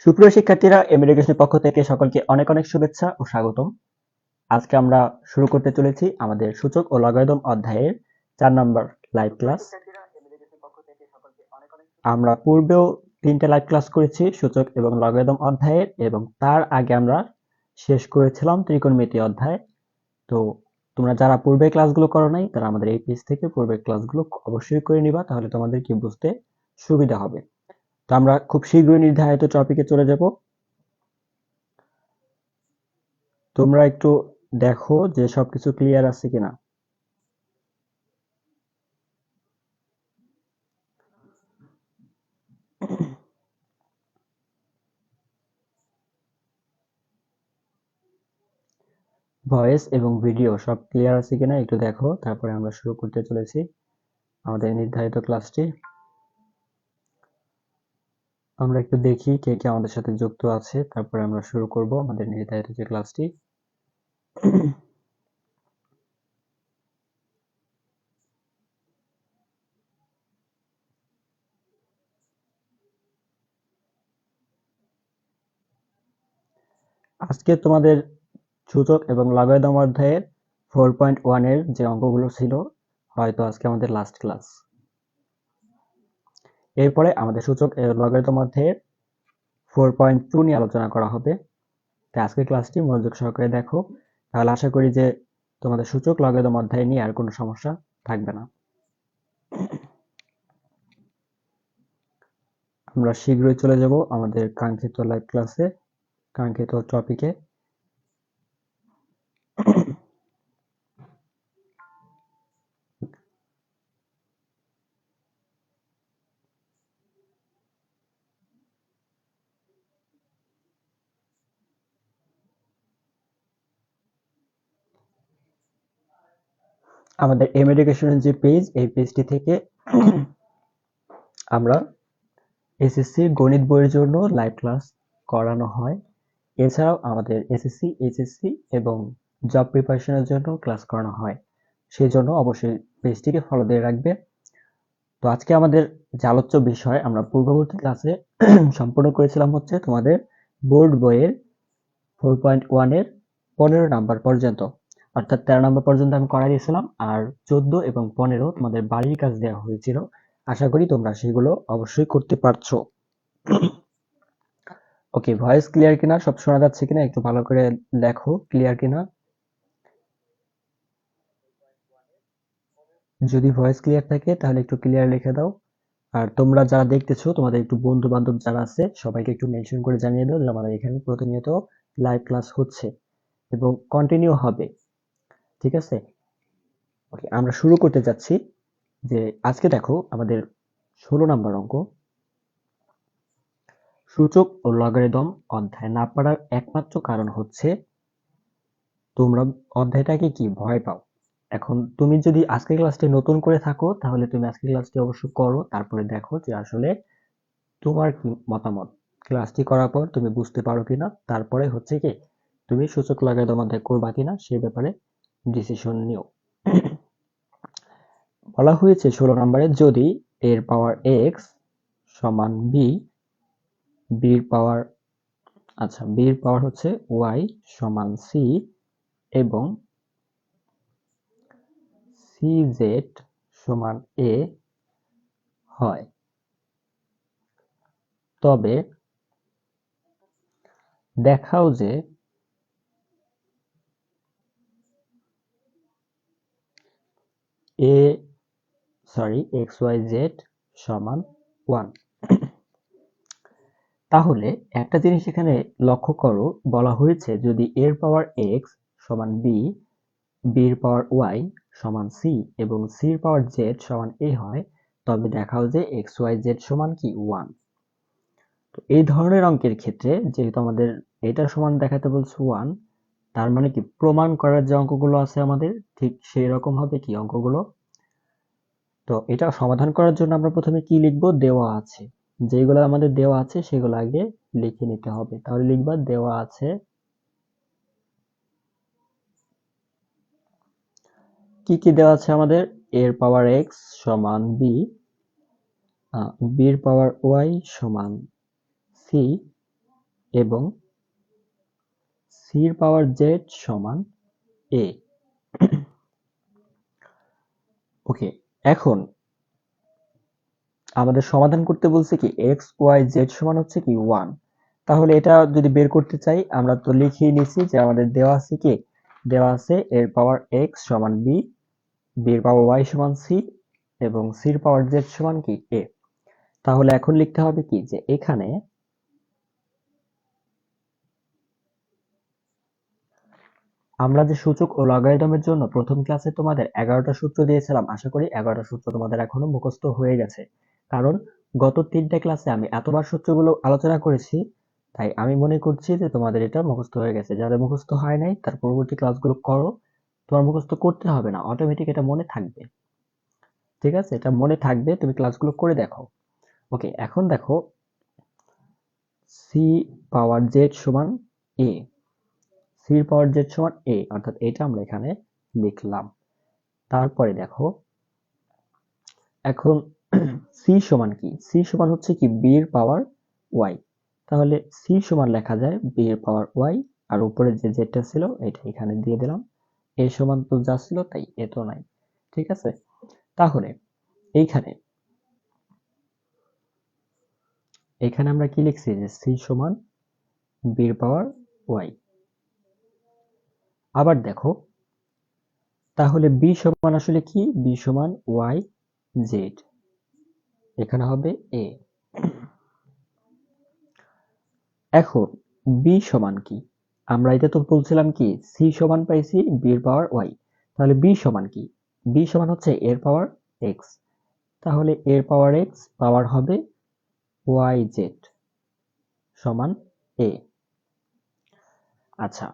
সুপ্রিয় শিক্ষার্থীরা, এডুকেশনের পক্ষ থেকে সকলকে অনেক অনেক শুভেচ্ছা ও স্বাগতম। আজকে আমরা শুরু করতে চলেছি আমাদের সূচক ও লগারিদম অধ্যায়ের 4 নম্বর লাইভ ক্লাস। আমরা পূর্বেও 3টে লাইভ ক্লাস করেছি সূচক এবং লগারিদম অধ্যায়ের, এবং তার আগে আমরা শেষ করেছিলাম ত্রিকোণমিতি অধ্যায়। তো তোমরা যারা পূর্বের ক্লাসগুলো করো নাই তারা আমাদের এই পেজ থেকে পূর্বের ক্লাসগুলো অবশ্যই করে নিবা, তাহলে তোমাদের কি বুঝতে সুবিধা হবে। তো আমরা খুব শীঘ্রই নির্ধারিত টপিকে চলে যাব। তোমরা একটু দেখো যে সবকিছু ক্লিয়ার আছে কিনা। ভয়েস এবং ভিডিও সব ক্লিয়ার আছে কিনা একটু দেখো, তারপরে আমরা শুরু করতে চলেছি আমাদের নির্ধারিত ক্লাসটি। আমরা একটু দেখি কে কে আমাদের সাথে যুক্ত আছে, তারপরে আমরা শুরু করব আমাদের নির্ধারিত যে ক্লাসটি। আজকে তোমাদের সূচক এবং লগারিদম অধ্যায়ের 4.1 এর যে অঙ্কগুলো ছিল, হয়তো আজকে আমাদের লাস্ট ক্লাস। এরপরে আমাদের সূচক এবং লগারিদম অধ্যায়ের 4.2 নিয়ে আলোচনা করা হবে। তাই আজকের ক্লাসটি মনোযোগ সহকারে দেখো, তাহলে আশা করি যে তোমাদের সূচক লগারিদম অধ্যায় নিয়ে আর কোনো সমস্যা থাকবে না। আমরা শীঘ্রই চলে যাব আমাদের কাঙ্ক্ষিত লাইভ ক্লাসে, কাঙ্ক্ষিত টপিকে। আমাদের এম এডুকেশনের যে পেজ, এই পেজটি থেকে আমরা এসএসসি গণিত বইয়ের জন্য লাইভ ক্লাস করানো হয়। এছাড়াও আমাদের এসএসসি, এইচএসসি এবং জব প্রিপারেশনের জন্য ক্লাস করানো হয়। সেই জন্য অবশ্যই পেজটিকে ফলো দিয়ে রাখবে। তো আজকে আমাদের যে আলোচ্য বিষয় আমরা পূর্ববর্তী ক্লাসে সম্পূর্ণ করেছিলাম হচ্ছে তোমাদের বোর্ড বইয়ের 4.1 এর 15 নাম্বার পর্যন্ত, অর্থাৎ 13 নাম্বার পর্যন্ত আমি করাই দিয়েছিলাম, আর 14 এবং 15 তোমাদের বাড়ির কাজ দেওয়া হয়েছিল। আশা করি তোমরা সেগুলো অবশ্যই করতে পারছো। ওকে, ভয়েস ক্লিয়ার কিনা, সব শোনা যাচ্ছে কিনা একটু ভালো করে লেখো, ক্লিয়ার কিনা। যদি ভয়েস ক্লিয়ার থাকে তাহলে একটু ক্লিয়ার লিখে দাও। আর তোমরা যারা দেখতেছো, তোমাদের একটু বন্ধু বান্ধব যারা আছে সবাইকে একটু মেনশন করে জানিয়ে দাও যে আমাদের এখানে প্রতিনিয়ত লাইভ ক্লাস হচ্ছে এবং কন্টিনিউ হবে। ঠিক আছে, ওকে, আমরা শুরু করতে যাচ্ছি। যে আজকে দেখো আমাদের 16 নাম্বার অঙ্ক, সূচক ও লগারিদম অধ্যায় না পড়ার একমাত্র কারণ হচ্ছে তোমরা অধ্যায়টাকে কি ভয় পাও। এখন তুমি যদি আজকের ক্লাসটি নতুন করে থাকো তাহলে তুমি আজকের ক্লাসটি অবশ্যই করো, তারপরে দেখো যে আসলে তোমার কি মতামত, ক্লাসটি করার পর তুমি বুঝতে পারো কিনা, তারপরে হচ্ছে কি তুমি সূচক লগারিদম অধ্যায় করবা কিনা সে ব্যাপারে ডিসিশন নিও। বলা হয়েছে 16 নম্বরে, যদি এর পাওয়ার এক্স সমান বি, বির পাওয়ার বির পাওয়ার হচ্ছে ওয়াই সমান সি, এবং সি জেড সমান এ হয়, তবে দেখাও যে এক্স ওয়াই জেড সমান 1। তাহলে একটা জিনিস এখানে লক্ষ্য করো, বলা হয়েছে যদি এর পাওয়ার এক্স সমান বি, বির পাওয়ার ওয়াই সমান সি এবং সির পাওয়ার জেড সমান এ হয়, তবে দেখাও যে এক্স ওয়াই জেড সমান কি 1। তো এই ধরনের অঙ্কের ক্ষেত্রে যেহেতু আমাদের এটা সমান দেখাতে বলছে 1, তার মানে কি প্রমাণ করার যে অঙ্কগুলো আছে আমাদের ঠিক সেই রকম হবে কি অঙ্কগুলো। তো এটা সমাধান করার জন্য আমরা প্রথমে কি লিখব, দেওয়া আছে, যেগুলো আমাদের দেওয়া আছে সেগুলো আগে লিখে নিতে হবে। তাহলে লিখবা দেওয়া আছে কি কি দেওয়া আছে আমাদের, এর পাওয়ার এক্স সমান বি, বির পাওয়ার ওয়াই সমান সি, এবং সির পাওয়ার জেড সমান এ। ওকে, এখন আমাদের সমাধান করতে বলছে কি এক্স ওয়াই জেড সমান হচ্ছে কি 1। তাহলে এটা যদি বের করতে চাই আমরা তো লিখিয়ে নিছি যে আমাদের দেওয়া আছে কি, দেওয়া আছে এর পাওয়ার এক্স সমান বি, বির পাওয়ার ওয়াই সমান সি এবং সির পাওয়ার জেড সমান কি এ। তাহলে এখন লিখতে হবে কি যে এখানে আমরা যে সূচক ও লগারিদমের জন্য প্রথম ক্লাসে তোমাদের 11টা সূত্র দিয়েছিলাম, আশা করি 11টা সূত্র তোমাদের এখনো মুখস্থ হয়ে গেছে। কারণ গত 3টে ক্লাসে আমি এতবার সূত্রগুলো আলোচনা করেছি, তাই আমি মনে করছি যে তোমাদের এটা মুখস্থ হয়ে গেছে। যাদের মুখস্থ হয় নাই তার পরবর্তী ক্লাসগুলো করো, তোমার মুখস্থ করতে হবে না, অটোমেটিক এটা মনে থাকবে। ঠিক আছে, এটা মনে থাকবে, তুমি ক্লাসগুলো করে দেখো। ওকে, এখন দেখো সি পাওয়ার জেড সমান এ, সির পাওয়ার জেড সমান এ, অর্থাৎ এটা আমরা এখানে লিখলাম। তারপরে দেখো এখন সি সমান কি, সি সমান হচ্ছে কি বি এর পাওয়ার ওয়াই। তাহলে সি সমান লেখা যায় বি এর পাওয়ার ওয়াই, আর উপরে যে জেডটা ছিল এটা এখানে দিয়ে দিলাম। এ সমান তো যা ছিল তাই, এ তো নাই। ঠিক আছে, তাহলে এইখানে এখানে আমরা কি লিখছি যে সি সমান বি এর পাওয়ার ওয়াই। আবার দেখো তাহলে বি সমান আসলে কি, বি সমান ওয়াই জেড, এখানে হবে এ। এখন বি সমান কি, আমরা এটা তো বলছিলাম কি সি সমান পাইছি বি এর পাওয়ার ওয়াই, তাহলে বি সমান কি, বি সমান হচ্ছে এর পাওয়ার এক্স, তাহলে এর পাওয়ার এক্স পাওয়ার হবে ওয়াই জেড সমান এ। আচ্ছা,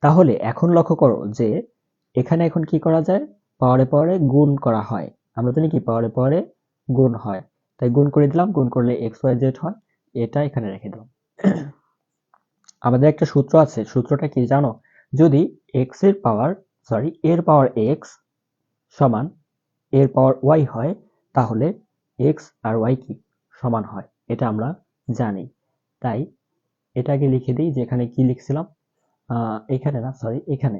তাহলে এখন লক্ষ্য করো যে এখানে এখন কি করা যায়, পাওয়ারে পাওয়ারে গুণ করা হয়, আমরা জানি কি পাওয়ারে পাওয়ারে গুণ হয়, তাই গুণ করে দিলাম, গুণ করলে এক্স ওয়াই জেড হয়, এটা এখানে রেখে দিলাম। আমাদের একটা সূত্র আছে, সূত্রটা কি জানো, যদি এক্স এর পাওয়ার সরি এর পাওয়ার এক্স সমান এর পাওয়ার ওয়াই হয়, তাহলে এক্স আর ওয়াই কি সমান হয়, এটা আমরা জানি। তাই এটাকে লিখে দিই, যে এখানে কি লিখছিলাম, এখানে না সরি এখানে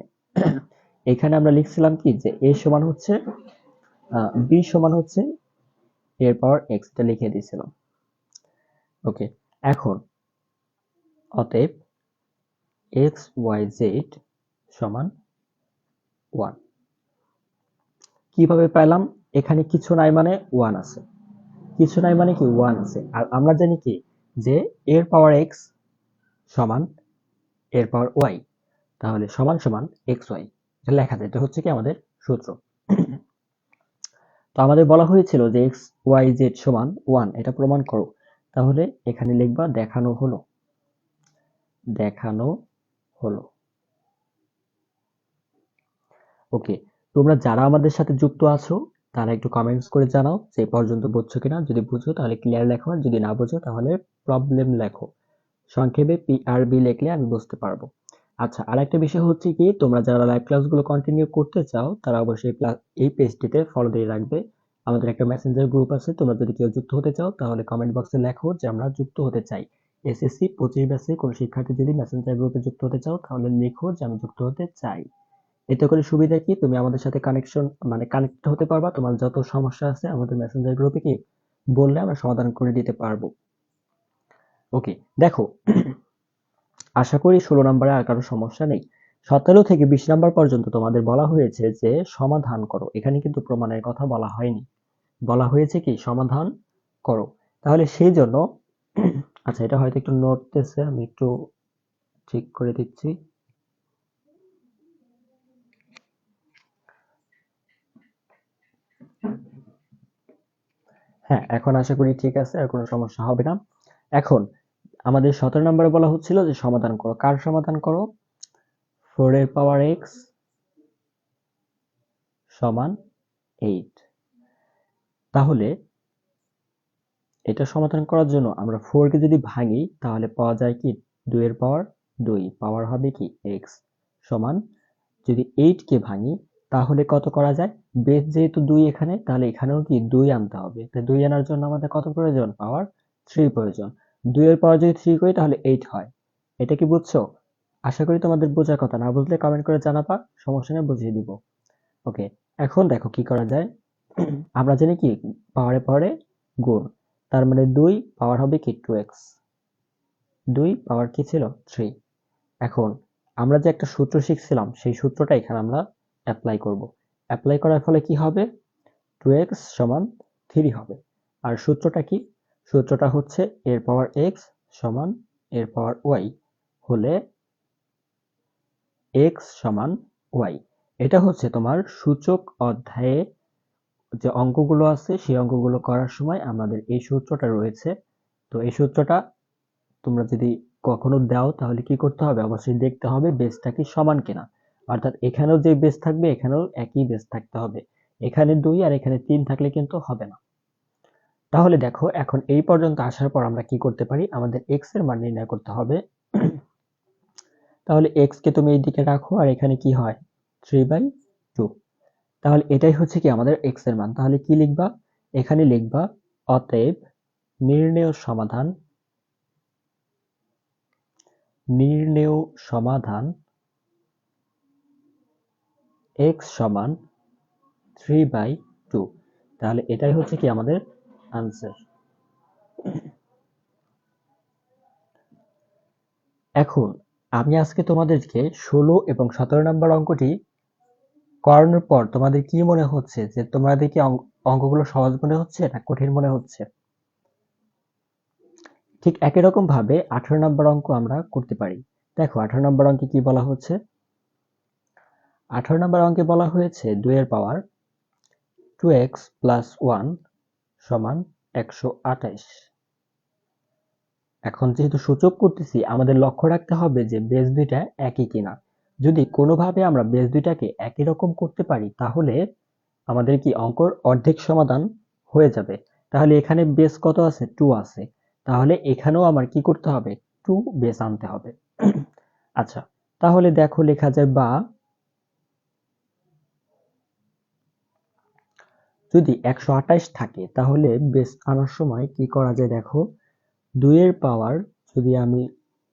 এখানে আমরা লিখছিলাম কি যে এ সমান হচ্ছে বি সমান হচ্ছে এর পাওয়ার এক্স, এটা লিখে দিয়েছিলাম। ওকে, এখন অতএব এক্স ওয়াই জেড সমান 1। কিভাবে পেলাম, এখানে কিছু নাই মানে 1 আছে, কিছু নাই মানে কি 1 আছে, আর আমরা জানি কি যে এর পাওয়ার এক্স সমান এর পাওয়ার ওয়াই, তাহলে সমান সমান এক্স ওয়াই, এটা লেখা যায়, এটা হচ্ছে কি আমাদের সূত্র। তো আমাদের বলা হয়েছিল যে এক্স ওয়াই জেড সমান 1, এটা প্রমাণ করো। তাহলে এখানে লিখবা দেখানো হলো, দেখানো হলো। ওকে, তোমরা যারা আমাদের সাথে যুক্ত আছো তারা একটু কমেন্টস করে জানাও যে এ পর্যন্ত বুঝছো কিনা, যদি বুঝো তাহলে ক্লিয়ার লেখো, আর যদি না বুঝো তাহলে প্রবলেম লেখো, সংক্ষেপে পিআরবি লিখলে আমি বুঝতে পারবো। আচ্ছা, আরেকটা বিষয় হচ্ছে কি, তোমরা যারা লাইভ ক্লাসগুলো কন্টিনিউ করতে চাও তারা অবশ্যই এই পেজটিতে ফলো দিয়ে রাখবে। আমাদের একটা মেসেঞ্জার গ্রুপ আছে, তোমরা যদি কেউ যুক্ত হতে চাও তাহলে কমেন্ট বক্সে লেখো যে আমরা যুক্ত হতে চাই। এসএসসি 25 ব্যাচে কোনো শিক্ষার্থী যদি মেসেঞ্জার গ্রুপে যুক্ত হতে চাও তাহলে লিখো যে আমি যুক্ত হতে চাই। এতে করে সুবিধা কি, তুমি আমাদের সাথে কানেকশন মানে কানেক্ট হতে পারবা, তোমার যত সমস্যা আছে আমাদের মেসেঞ্জার গ্রুপে কি বললে আমরা সমাধান করে দিতে পারবো। ওকে, দেখো আশা করি 16 নম্বরে আর কারো সমস্যা নেই। 17 থেকে 20 নাম্বার পর্যন্ত তোমাদের বলা হয়েছে যে সমাধান করো, এখানে কিন্তু প্রমাণের কথা বলা হয়নি, বলা হয়েছে কি সমাধান করো। তাহলে সেই জন্য আচ্ছা, এটা হয়তো একটু নড়তেছে, আমি একটু ঠিক করে দিচ্ছি। হ্যাঁ, এখন আশা করি ঠিক আছে, আর কোনো সমস্যা হবে না। এখন আমাদের 17 নম্বরে বলা হচ্ছিল যে সমাধান করো, কার সমাধান করো, 4 এর পাওয়ার এক্স সমান 8। তাহলে এটা সমাধান করার জন্য আমরা 4 কে যদি ভাঙি তাহলে পাওয়া যায় কি 2 এর পাওয়ার 2, পাওয়ার হবে কি x সমান, যদি 8 কে ভাঙি তাহলে কত করা যায়, বেস যেহেতু 2 এখানে, তাহলে এখানেও কি 2 আনতে হবে, তাই 2 আনার জন্য আমাদের কত প্রয়োজন, পাওয়ার 3 প্রয়োজন। 2 এর পাওয়ার যদি 3 করি তাহলে 8 হয়, এটা কি বুঝছো? আশা করি তোমাদের বোঝার কথা, না বুঝলে কমেন্ট করে জানাবা, সমস্যা নেই বুঝিয়ে দিব। ওকে, এখন দেখো কি করা যায়। আমরা জানি কি পাওয়ারে পাওয়ারে গুণ, তার মানে 2 পাওয়ার হবে কি 2x, 2 পাওয়ার কি ছিল 3। এখন আমরা যে একটা সূত্র শিখছিলাম সেই সূত্রটা এখানে আমরা অ্যাপ্লাই করব। অ্যাপ্লাই করার ফলে কি হবে, 2x সমান 3 হবে। আর সূত্রটা কি? সূত্রটা হচ্ছে এর পাওয়ার x সমান এর পাওয়ার y হলে x সমান y। এটা হচ্ছে তোমার সূচক অধ্যায়ে যে অঙ্কগুলো আছে সেই অঙ্কগুলো করার সময় আমাদের এই সূত্রটা রয়েছে। তো এই সূত্রটা তোমরা যদি কখনো দাও তাহলে কি করতে হবে, অবশ্যই দেখতে হবে বেসটা কি সমান কিনা। অর্থাৎ এখানেও যে বেস থাকবে এখানেও একই বেস থাকতে হবে। এখানে 2 আর এখানে 3 থাকলে কিন্তু হবে না। তাহলে দেখো এখন এই পর্যন্ত আসার পর আমরা কি করতে পারি, আমাদের x এর মান নির্ণয় করতে হবে। তাহলে x কে তুমি এই দিকে রাখো আর এখানে কি হয় 3/2। তাহলে এটাই হচ্ছে কি আমাদের x এর মান। তাহলে কি লিখবা, এখানে লিখবা অতএব নির্ণেয় সমাধান, নির্ণেয় সমাধান x সমান 3/2। তাহলে এটাই হচ্ছে কি আমাদের আনসার। এখন আমি আজকে তোমাদেরকে 16 এবং 17 নম্বর অঙ্কটি করানোর পর তোমাদের কি মনে হচ্ছে, যে তোমাদের কি অঙ্কগুলো সহজ মনে হচ্ছে না কঠিন মনে হচ্ছে? ঠিক একই রকম ভাবে 18 নম্বর অঙ্ক আমরা করতে পারি। দেখো 18 নম্বর অঙ্কে কি বলা হচ্ছে, 18 নম্বর অঙ্কে বলা হয়েছে 2 এর পাওয়ার 2x প্লাস 1 সমান 128। এখন যেহেতু সূচক করতেছি আমাদের লক্ষ্য রাখতে হবে যে বেস দুইটা একই কিনা। যদি কোনোভাবে আমরা বেস দুইটাকে একই রকম করতে পারি তাহলে আমাদের কি অঙ্কর অর্ধেক সমাধান হয়ে যাবে। তাহলে এখানে বেস কত আছে 2 আছে, তাহলে এখানেও আমার কি করতে হবে 2 বেস আনতে হবে। আচ্ছা, তাহলে দেখো লেখা যায় বা যদি 128 থাকে তাহলে বেস আনার সময় কি করা যায় দেখো, 2 এর পাওয়ার যদি আমি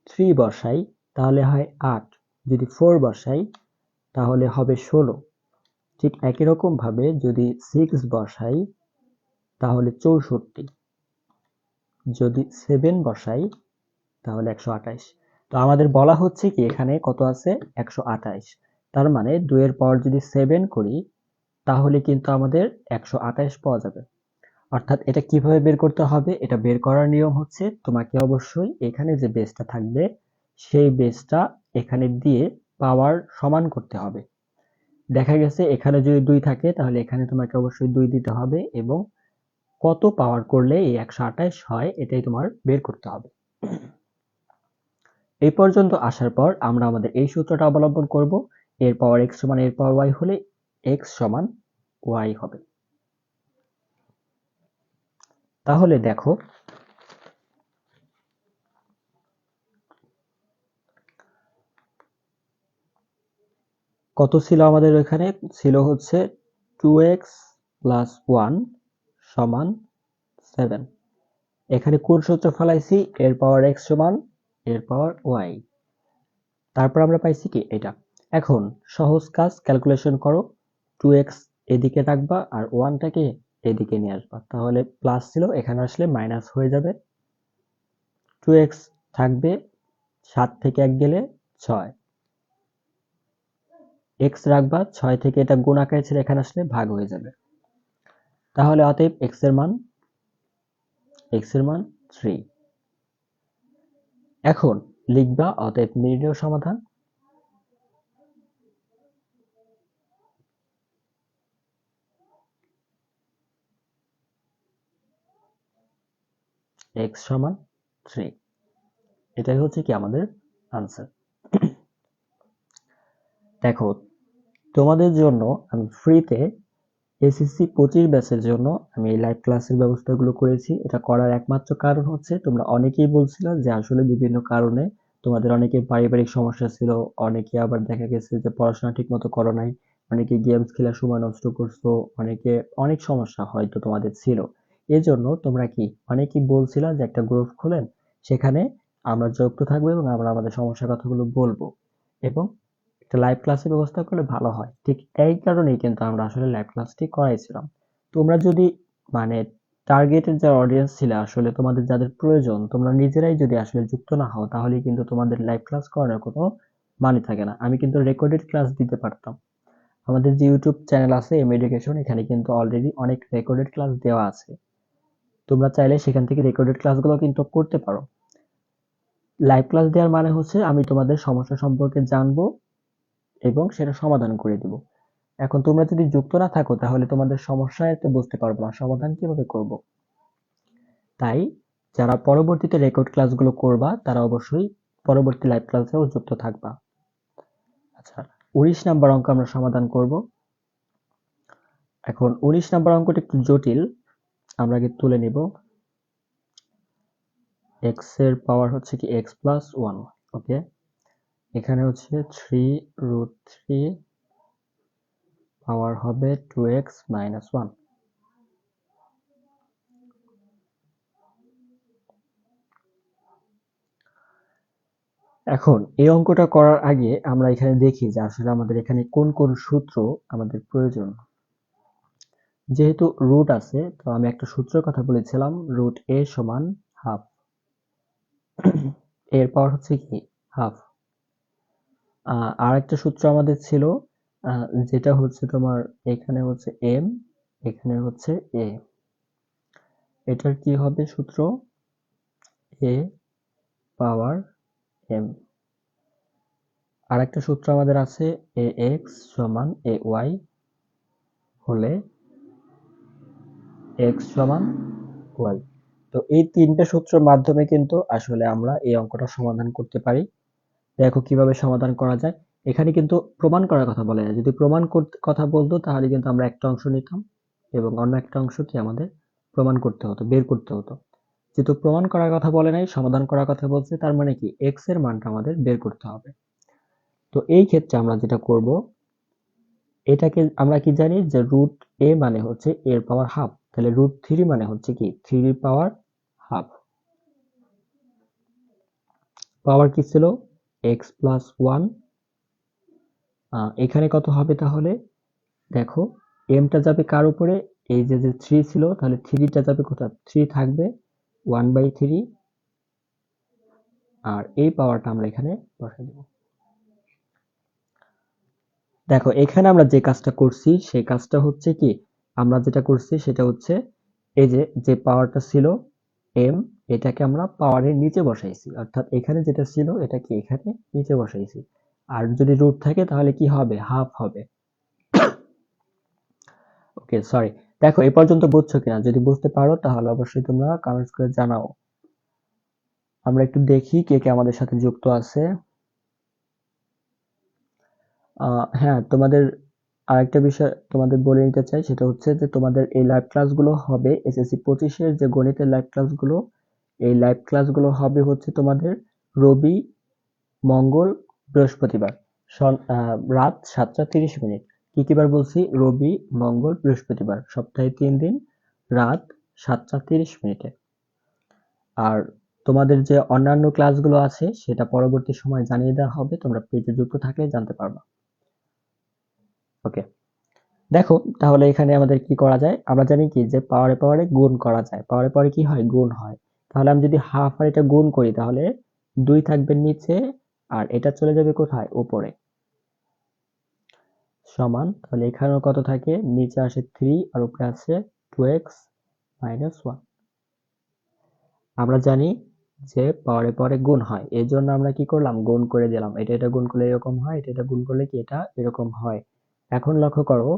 3 বসাই তাহলে হয় 8, যদি 4 বসাই তাহলে হবে 16। ঠিক একই রকম ভাবে যদি 6 বসাই তাহলে 64, যদি 7 বসাই তাহলে 128। তো আমাদের বলা হচ্ছে কি এখানে কত আছে 128। তার মানে 2 এর পাওয়ার যদি 7 করি তাহলে কিন্তু আমাদের 128 পাওয়া যাবে। অর্থাৎ এটা কিভাবে বের করতে হবে, এটা বের করার নিয়ম হচ্ছে তোমাকে অবশ্যই এখানে যে বেসটা থাকবে সেই বেসটা এখানে দিয়ে পাওয়ার সমান করতে হবে। দেখা গেছে এখানে যদি 2 থাকে তাহলে এখানে তোমাকে অবশ্যই 2 দিতে হবে এবং কত পাওয়ার করলে এই 128 হয় এটাই তোমার বের করতে হবে। এই পর্যন্ত আসার পর আমরা আমাদের এই সূত্রটা অবলম্বন করব, এর পাওয়ার x সমান এর পাওয়ার y হলে x সমান y হবে। তাহলে দেখো কত ছিল আমাদের এখানে, ছিল হচ্ছে 2x প্লাস 1 সমান 7। এখানে কোন সূত্র ফেলাইছি, এর পাওয়ার x সমান এর পাওয়ার y। তারপর আমরা পাইছি কি এটা। এখন সহজ কাজ, ক্যালকুলেশন করো, 2x এদিকে রাখবা আর 1টাকে এদিকে নিয়ে আসবা, তাহলে প্লাস ছিল এখানে আসলে মাইনাস হয়ে যাবে। 2x থাকবে, 7 থেকে 1 গেলে 6, x রাখবা, 6 থেকে এটা গুণ আকারে ছিল এখানে আসলে ভাগ হয়ে যাবে। তাহলে অতএব x এর মান 3। এখন লিখবা অতএব নির্ণেয় সমাধান x সমান 3। এটাই হচ্ছে কি আমাদের আনসার। দেখো তোমাদের জন্য আমি ফ্রিতে এসএসসি 25 ব্যাচের জন্য আমি এই লাইভ ক্লাসের ব্যবস্থাগুলো করেছি। এটা করার একমাত্র কারণ হচ্ছে তোমরা অনেকেই বলছিল যে আসলে বিভিন্ন কারণে তোমাদের অনেকের পারিবারিক সমস্যা ছিল, অনেকে আবার দেখা গেছে যে পড়াশোনা ঠিক মতো করো নাই, অনেকে গেমস খেলার সময় নষ্ট করছো, অনেকে অনেক সমস্যা হয়তো তোমাদের ছিল। এজন্য তোমরা কি অনেকেই বলছিল যে একটা গ্রুপ খোলেন, সেখানে আমরা যুক্ত থাকবো এবং আমরা আমাদের সমস্যার কথাগুলো বলবো এবং একটা লাইভ ক্লাসের ব্যবস্থা করলে ভালো হয়। ঠিক এই কারণেই কিন্তু আমরা আসলে লাইভ ক্লাসটি করাইছিলাম। তোমরা যদি মানে টার্গেটেড যারা অডিয়েন্স ছিল আসলে তোমাদের যাদের প্রয়োজন তোমরা নিজেরাই যদি আসলে যুক্ত না হও তাহলে কিন্তু তোমাদের লাইভ ক্লাস করার কোনো মানে থাকে না। আমি কিন্তু রেকর্ডেড ক্লাস দিতে পারতাম। আমাদের যে ইউটিউব চ্যানেল আছে এম এডুকেশন, এখানে কিন্তু অলরেডি অনেক রেকর্ডেড ক্লাস দেওয়া আছে। তোমরা চাইলে সেখান থেকে রেকর্ডেড ক্লাসগুলো কিন্তু করতে পারো। লাইভ ক্লাস দেওয়ার মানে হচ্ছে আমি তোমাদের সমস্যা সম্পর্কে জানবো এবং সেটা সমাধান করে দিব। এখন তোমরা যদি যুক্ত না থাকো তাহলে তোমাদের সমস্যা তো বুঝতে পারবো না, সমাধান কিভাবে করব। তাই যারা পরবর্তীতে রেকর্ড ক্লাসগুলো করবা তারা অবশ্যই পরবর্তী লাইভ ক্লাসেও যুক্ত থাকবা। আচ্ছা, 19 নাম্বার অঙ্ক আমরা সমাধান করব। এখন 19 নাম্বার অঙ্কটা একটু জটিল, আমরা আগে তুলে নিব। x এর পাওয়ার হচ্ছে কি x প্লাস 1, ওকে। এখানে হচ্ছে 3√3 পাওয়ার হবে 2x মাইনাস 1। এখন এই অঙ্কটা করার আগে আমরা এখানে দেখি যে আসলে আমাদের এখানে কোন কোন সূত্র আমাদের প্রয়োজন। যেহেতু রুট আছে তো আমি একটা সূত্রের কথা বলেছিলাম, রুট a সমান হাফ। এর পাওয়ার হচ্ছে কি হাফ। আর একটা সূত্র আমাদের ছিল যেটা হচ্ছে তোমার এখানে হচ্ছে m, এখানে হচ্ছে a। এটার কি হবে সূত্র? a power m। আর একটা সূত্র আমাদের আছে ax সমান ay হলে x সমান y। তো এই তিনটা সূত্রের মাধ্যমে কিন্তু আসলে আমরা এই অঙ্কটা সমাধান করতে পারি। দেখো কিভাবে সমাধান করা যায়। এখানে কিন্তু প্রমাণ করার কথা বলে না। যদি প্রমাণ কথা বলতো তাহলে কিন্তু আমরা একটা অংশ নিতাম এবং অন্য একটা অংশ কি আমাদের প্রমাণ করতে হতো, বের করতে হতো। যেহেতু প্রমাণ করার কথা বলে নাই, সমাধান করার কথা বলছে, তার মানে কি x এর মানটা আমাদের বের করতে হবে। তো এই ক্ষেত্রে আমরা যেটা করব, এটাকে আমরা কি জানি যে রুট a মানে হচ্ছে এর পাওয়ার হাফ, তাহলে √3 মানে হচ্ছে কি 3 পাওয়ার হাফ। পাওয়ার কি ছিল x প্লাস 1। এখানে কত হবে তাহলে? দেখো m টা যাবে কার উপরে? এই যে 3 ছিল, তাহলে 3টা যাবে কোথায়? 3 থাকবে 1/3, আর এই পাওয়ারটা আমরা এখানে বসাই দেব। দেখো এখানে আমরা যে কাজটা করছি সেই কাজটা হচ্ছে কি, আমরা যেটা করছি সেটা হচ্ছে এই যে যে পাওয়ারটা ছিল m, এটাকে আমরা পাওয়ারের নিচে বসাইছি, অর্থাৎ এখানে যেটা ছিল এটাকে এখানে নিচে বসাইছি। আর যদি রুট থাকে তাহলে কি হবে? হাফ হবে। ওকে, সরি। দেখো এই পর্যন্ত বুঝছো কিনা? যদি বুঝতে পারো তাহলে অবশ্যই তোমরা কমেন্টস করে জানাও। আমরা একটু দেখি কে কে আমাদের সাথে যুক্ত আছে। হ্যাঁ, তোমাদের আরেকটা বিষয় তোমাদের বলে নিতে চাই, সেটা হচ্ছে যে তোমাদের এই লাইভ ক্লাসগুলো হবে এসএসসি 25-এর যে গণিতের লাইভ ক্লাসগুলো, এই লাইভ ক্লাসগুলো হবে হচ্ছে তোমাদের রবি, মঙ্গল, বৃহস্পতিবার রাত 7টা 30 মিনিট। কি কি বার বলছি? রবি, মঙ্গল, বৃহস্পতিবার, সপ্তাহে 3 দিন রাত 7টা 30 মিনিটে। আর তোমাদের যে অন্যান্য ক্লাসগুলো আছে সেটা পরবর্তী সময় জানিয়ে দেওয়া হবে, তোমরা পেজে যুক্ত থাকলে জানতে পারবা। ওকে, দেখো তাহলে এখানে আমাদের কি করা যায়। আমরা জানি কি যে পাওয়ারে পাওয়ারে গুণ করা যায়, পাওয়ারে পাওয়ারে কি হয়? গুণ হয়। তাহলে আমি যদি হাফ আর এটা গুণ করি তাহলে 2 থাকবে নিচে আর এটা চলে যাবে কোথায়? উপরে। সমান, তাহলে এখানেও কত থাকে? নিচে আসে 3 আর উপরে আছে 2x মাইনাস 1। আমরা জানি যে পাওয়ারে পাওয়ারে গুণ হয়, এই জন্য আমরা কি করলাম? গুণ করে দিলাম। এটা এটা গুণ করলে এরকম হয়, এটা এটা গুণ করলে কি এটা এরকম হয়। এখন লক্ষ্য করো,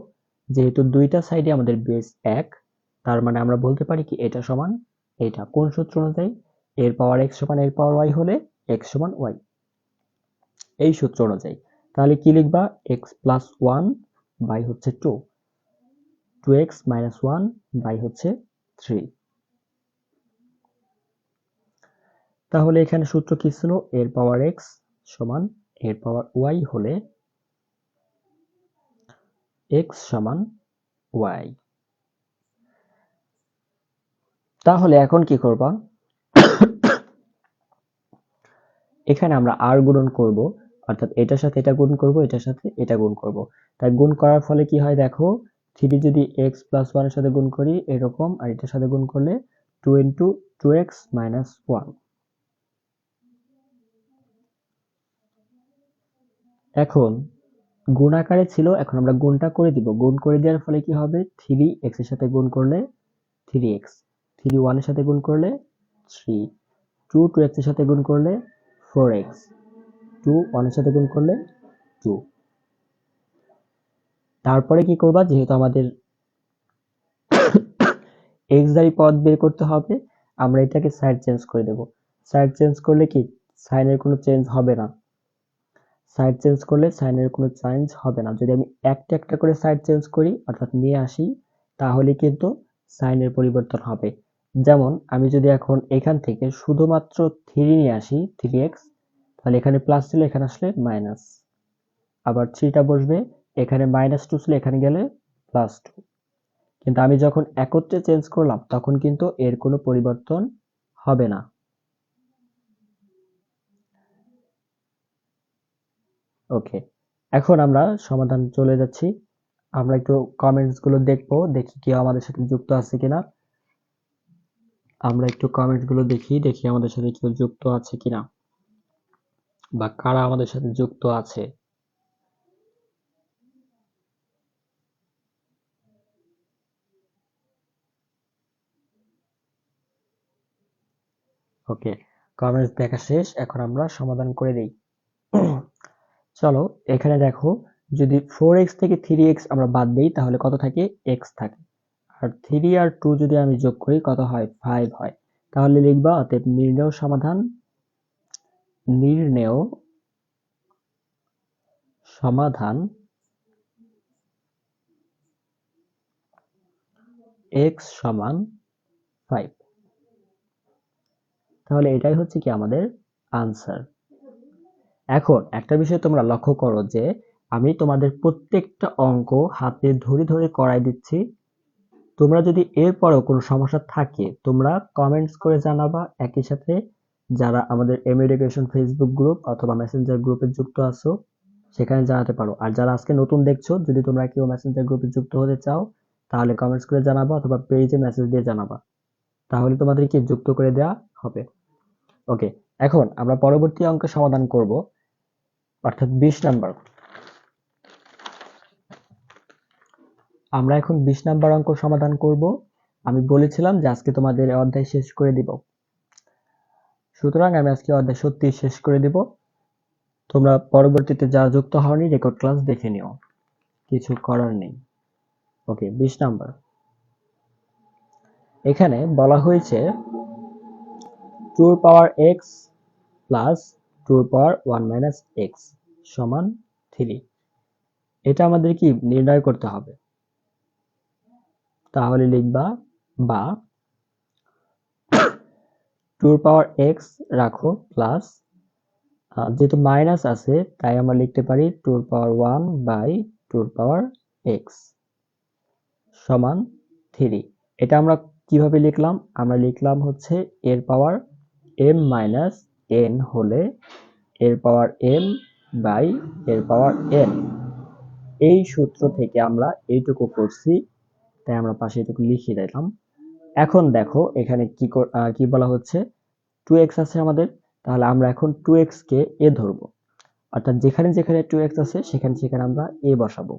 যেহেতু দুইটা সাইডে আমাদের বেস 1, তার মানে আমরা বলতে পারি কি এটা সমান এটা। কোন সূত্র অনুযায়ী? এর পাওয়ার x সমান এর পাওয়ার y হলে x সমান y, এই সূত্র অনুযায়ী। তাহলে কি লিখবা? x প্লাস 1 বাই হচ্ছে 2, 2x মাইনাস 1 বাই হচ্ছে 3। তাহলে এখানে সূত্র কি ছিল? এর পাওয়ার x সমান এর পাওয়ার y হলে x সমান y। তাহলে এখন কি করবা? এখানে আমরা আর গুণন করব, অর্থাৎ এটার সাথে এটা গুণ করব, এটার সাথে এটা গুণ করব। তাই গুণ করার ফলে কি হয় দেখো, 3 যদি x প্লাস 1 এর সাথে গুণ করি এরকম, আর এটার সাথে গুণ করলে 2 ইন্টু 2x মাইনাস 1। এখন গুণ আকারে ছিল, এখন আমরা গুণটা করে দিব। গুণ করে দেওয়ার ফলে কি হবে, 3x এর সাথে গুণ করলে 3x, 3 1 এর সাথে গুণ করলে 3, 2 2x এর সাথে গুণ করলে 4x, 2 1 এর সাথে গুণ করলে 2। তারপরে কি করবা, যেহেতু আমাদের x দ্বারা পদ বের করতে হবে, আমরা এটাকে সাইড চেঞ্জ করে দেব। সাইড চেঞ্জ করলে কি সাইনের কোনো চেঞ্জ হবে না। সাইড চেঞ্জ করলে সাইনের কোনো চেঞ্জ হবে না। যদি আমি একটা একটা করে সাইড চেঞ্জ করি, অর্থাৎ নিয়ে আসি, তাহলে কিন্তু সাইনের পরিবর্তন হবে। যেমন আমি যদি এখন এখান থেকে শুধুমাত্র 3 নিয়ে আসি, 3x, তাহলে এখানে প্লাস ছিল, এখানে আসলে মাইনাস। আবার 3টা বসবে, এখানে -2 ছিল, এখানে গেলে +2। কিন্তু আমি যখন একত্রে চেঞ্জ করলাম তখন কিন্তু এর কোনো পরিবর্তন হবে না। ওকে, এখন আমরা সমাধান চলে যাচ্ছি। আমরা একটু কমেন্টস গুলো দেখবো, দেখি কেউ আমাদের সাথে যুক্ত আছে কিনা। আমরা একটু কমেন্টস গুলো দেখি আমাদের সাথে কেউ যুক্ত আছে কিনা, বা কারা আমাদের সাথে যুক্ত আছে। ওকে, কমেন্টস দেখা শেষ, এখন আমরা সমাধান করে দেই। চলো, এখানে দেখো, যদি 4x থেকে 3x আমরা বাদ দেই তাহলে কত থাকে, x থাকে। আর 3 আর 2 যদি আমি যোগ করি কত হয়, 5 হয়। তাহলে লিখবা অতএব নির্ণেয় সমাধান, নির্ণেয় সমাধান x সমান 5। তাহলে এটাই হচ্ছে কি আমাদের আনসার। এখন একটা বিষয় তোমরা লক্ষ্য করো যে আমি তোমাদের প্রত্যেকটা অঙ্ক হাতে ধরে ধরে করাই দিচ্ছি। তোমরা যদি এরপরেও কোনো সমস্যা থাকে তোমরা কমেন্টস করে জানাবা। একই সাথে যারা আমাদের এম এডুকেশন ফেসবুক গ্রুপ অথবা মেসেঞ্জার গ্রুপে যুক্ত আছো সেখানে জানাতে পারো। আর যারা আজকে নতুন দেখছো, যদি তোমরা কেউ মেসেঞ্জার গ্রুপে যুক্ত হতে চাও তাহলে কমেন্টস করে জানাবা অথবা পেজে মেসেজ দিয়ে জানাবা, তাহলে তোমাদেরকে যুক্ত করে দেওয়া হবে। ওকে, এখন আমরা পরবর্তী অঙ্কের সমাধান করব, অর্থাৎ 20 নাম্বার। আমরা এখন 20 নাম্বার অঙ্ক সমাধান করব। আমি বলেছিলাম যে আজকে তোমাদের অধ্যায় শেষ করে দিব, সুতরাং আমি আজকে অধ্যায় সত্যি শেষ করে দিব। তোমরা পরবর্তীতে যারা যুক্ত হওনি রেকর্ড ক্লাস দেখে নিও, কিছু করার নেই। ওকে, 20 নাম্বার। এখানে বলা হয়েছে 2 এর পাওয়ার x প্লাস 2 এর পাওয়ার 1 মাইনাস x সমান 3। এটা আমাদের কি নির্ণয় করতে হবে। তাহলে লিখবা, বা 2 এর পাওয়ার x রাখো প্লাস, যেহেতু মাইনাস আছে তাই আমরা লিখতে পারি 2 এর পাওয়ার 1 বাই 2 এর পাওয়ার x সমান 3। এটা আমরা কিভাবে লিখলাম, আমরা লিখলাম হচ্ছে এর পাওয়ার m মাইনাস n হলে এর পাওয়ার m বাই এর পাওয়ার n। এই সূত্র থেকে আমরা এইটুকু করছি, তাই আমরা পাশে এইটুকু লিখে দিলাম। এখন দেখো এখানে কি বলা হচ্ছে, 2x আছে আমাদের, তাহলে আমরা এখন 2x কে a ধরবো, অর্থাৎ যেখানে যেখানে 2x আছে সেখানে সেখানে আমরা a বসাবো।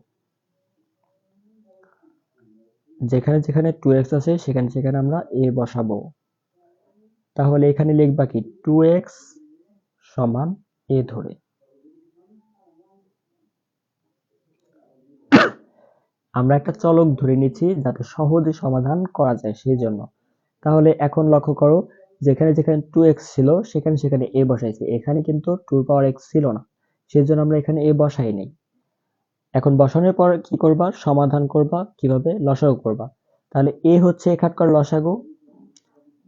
যেখানে যেখানে 2x আছে সেখানে সেখানে আমরা a বসাবো। তাহলে এখানে লিখবা কি 2x সমান a ধরে। আমরা একটা চলক ধরে নিচ্ছি যাতে সহজে সমাধান করা যায় সেই জন্য। তাহলে এখন লক্ষ্য করো, যেখানে যেখানে 2x ছিল সেখানে সেখানে a বসাইছি, এখানে কিন্তু 2 পাওয়ার x ছিল না, সেজন্য আমরা এখানে a বসাই নাই। এখন বসানোর পর কি করবা, সমাধান করবা কিভাবে, লসাগু করবা। তাহলে a হচ্ছে এখানকার লসাগু,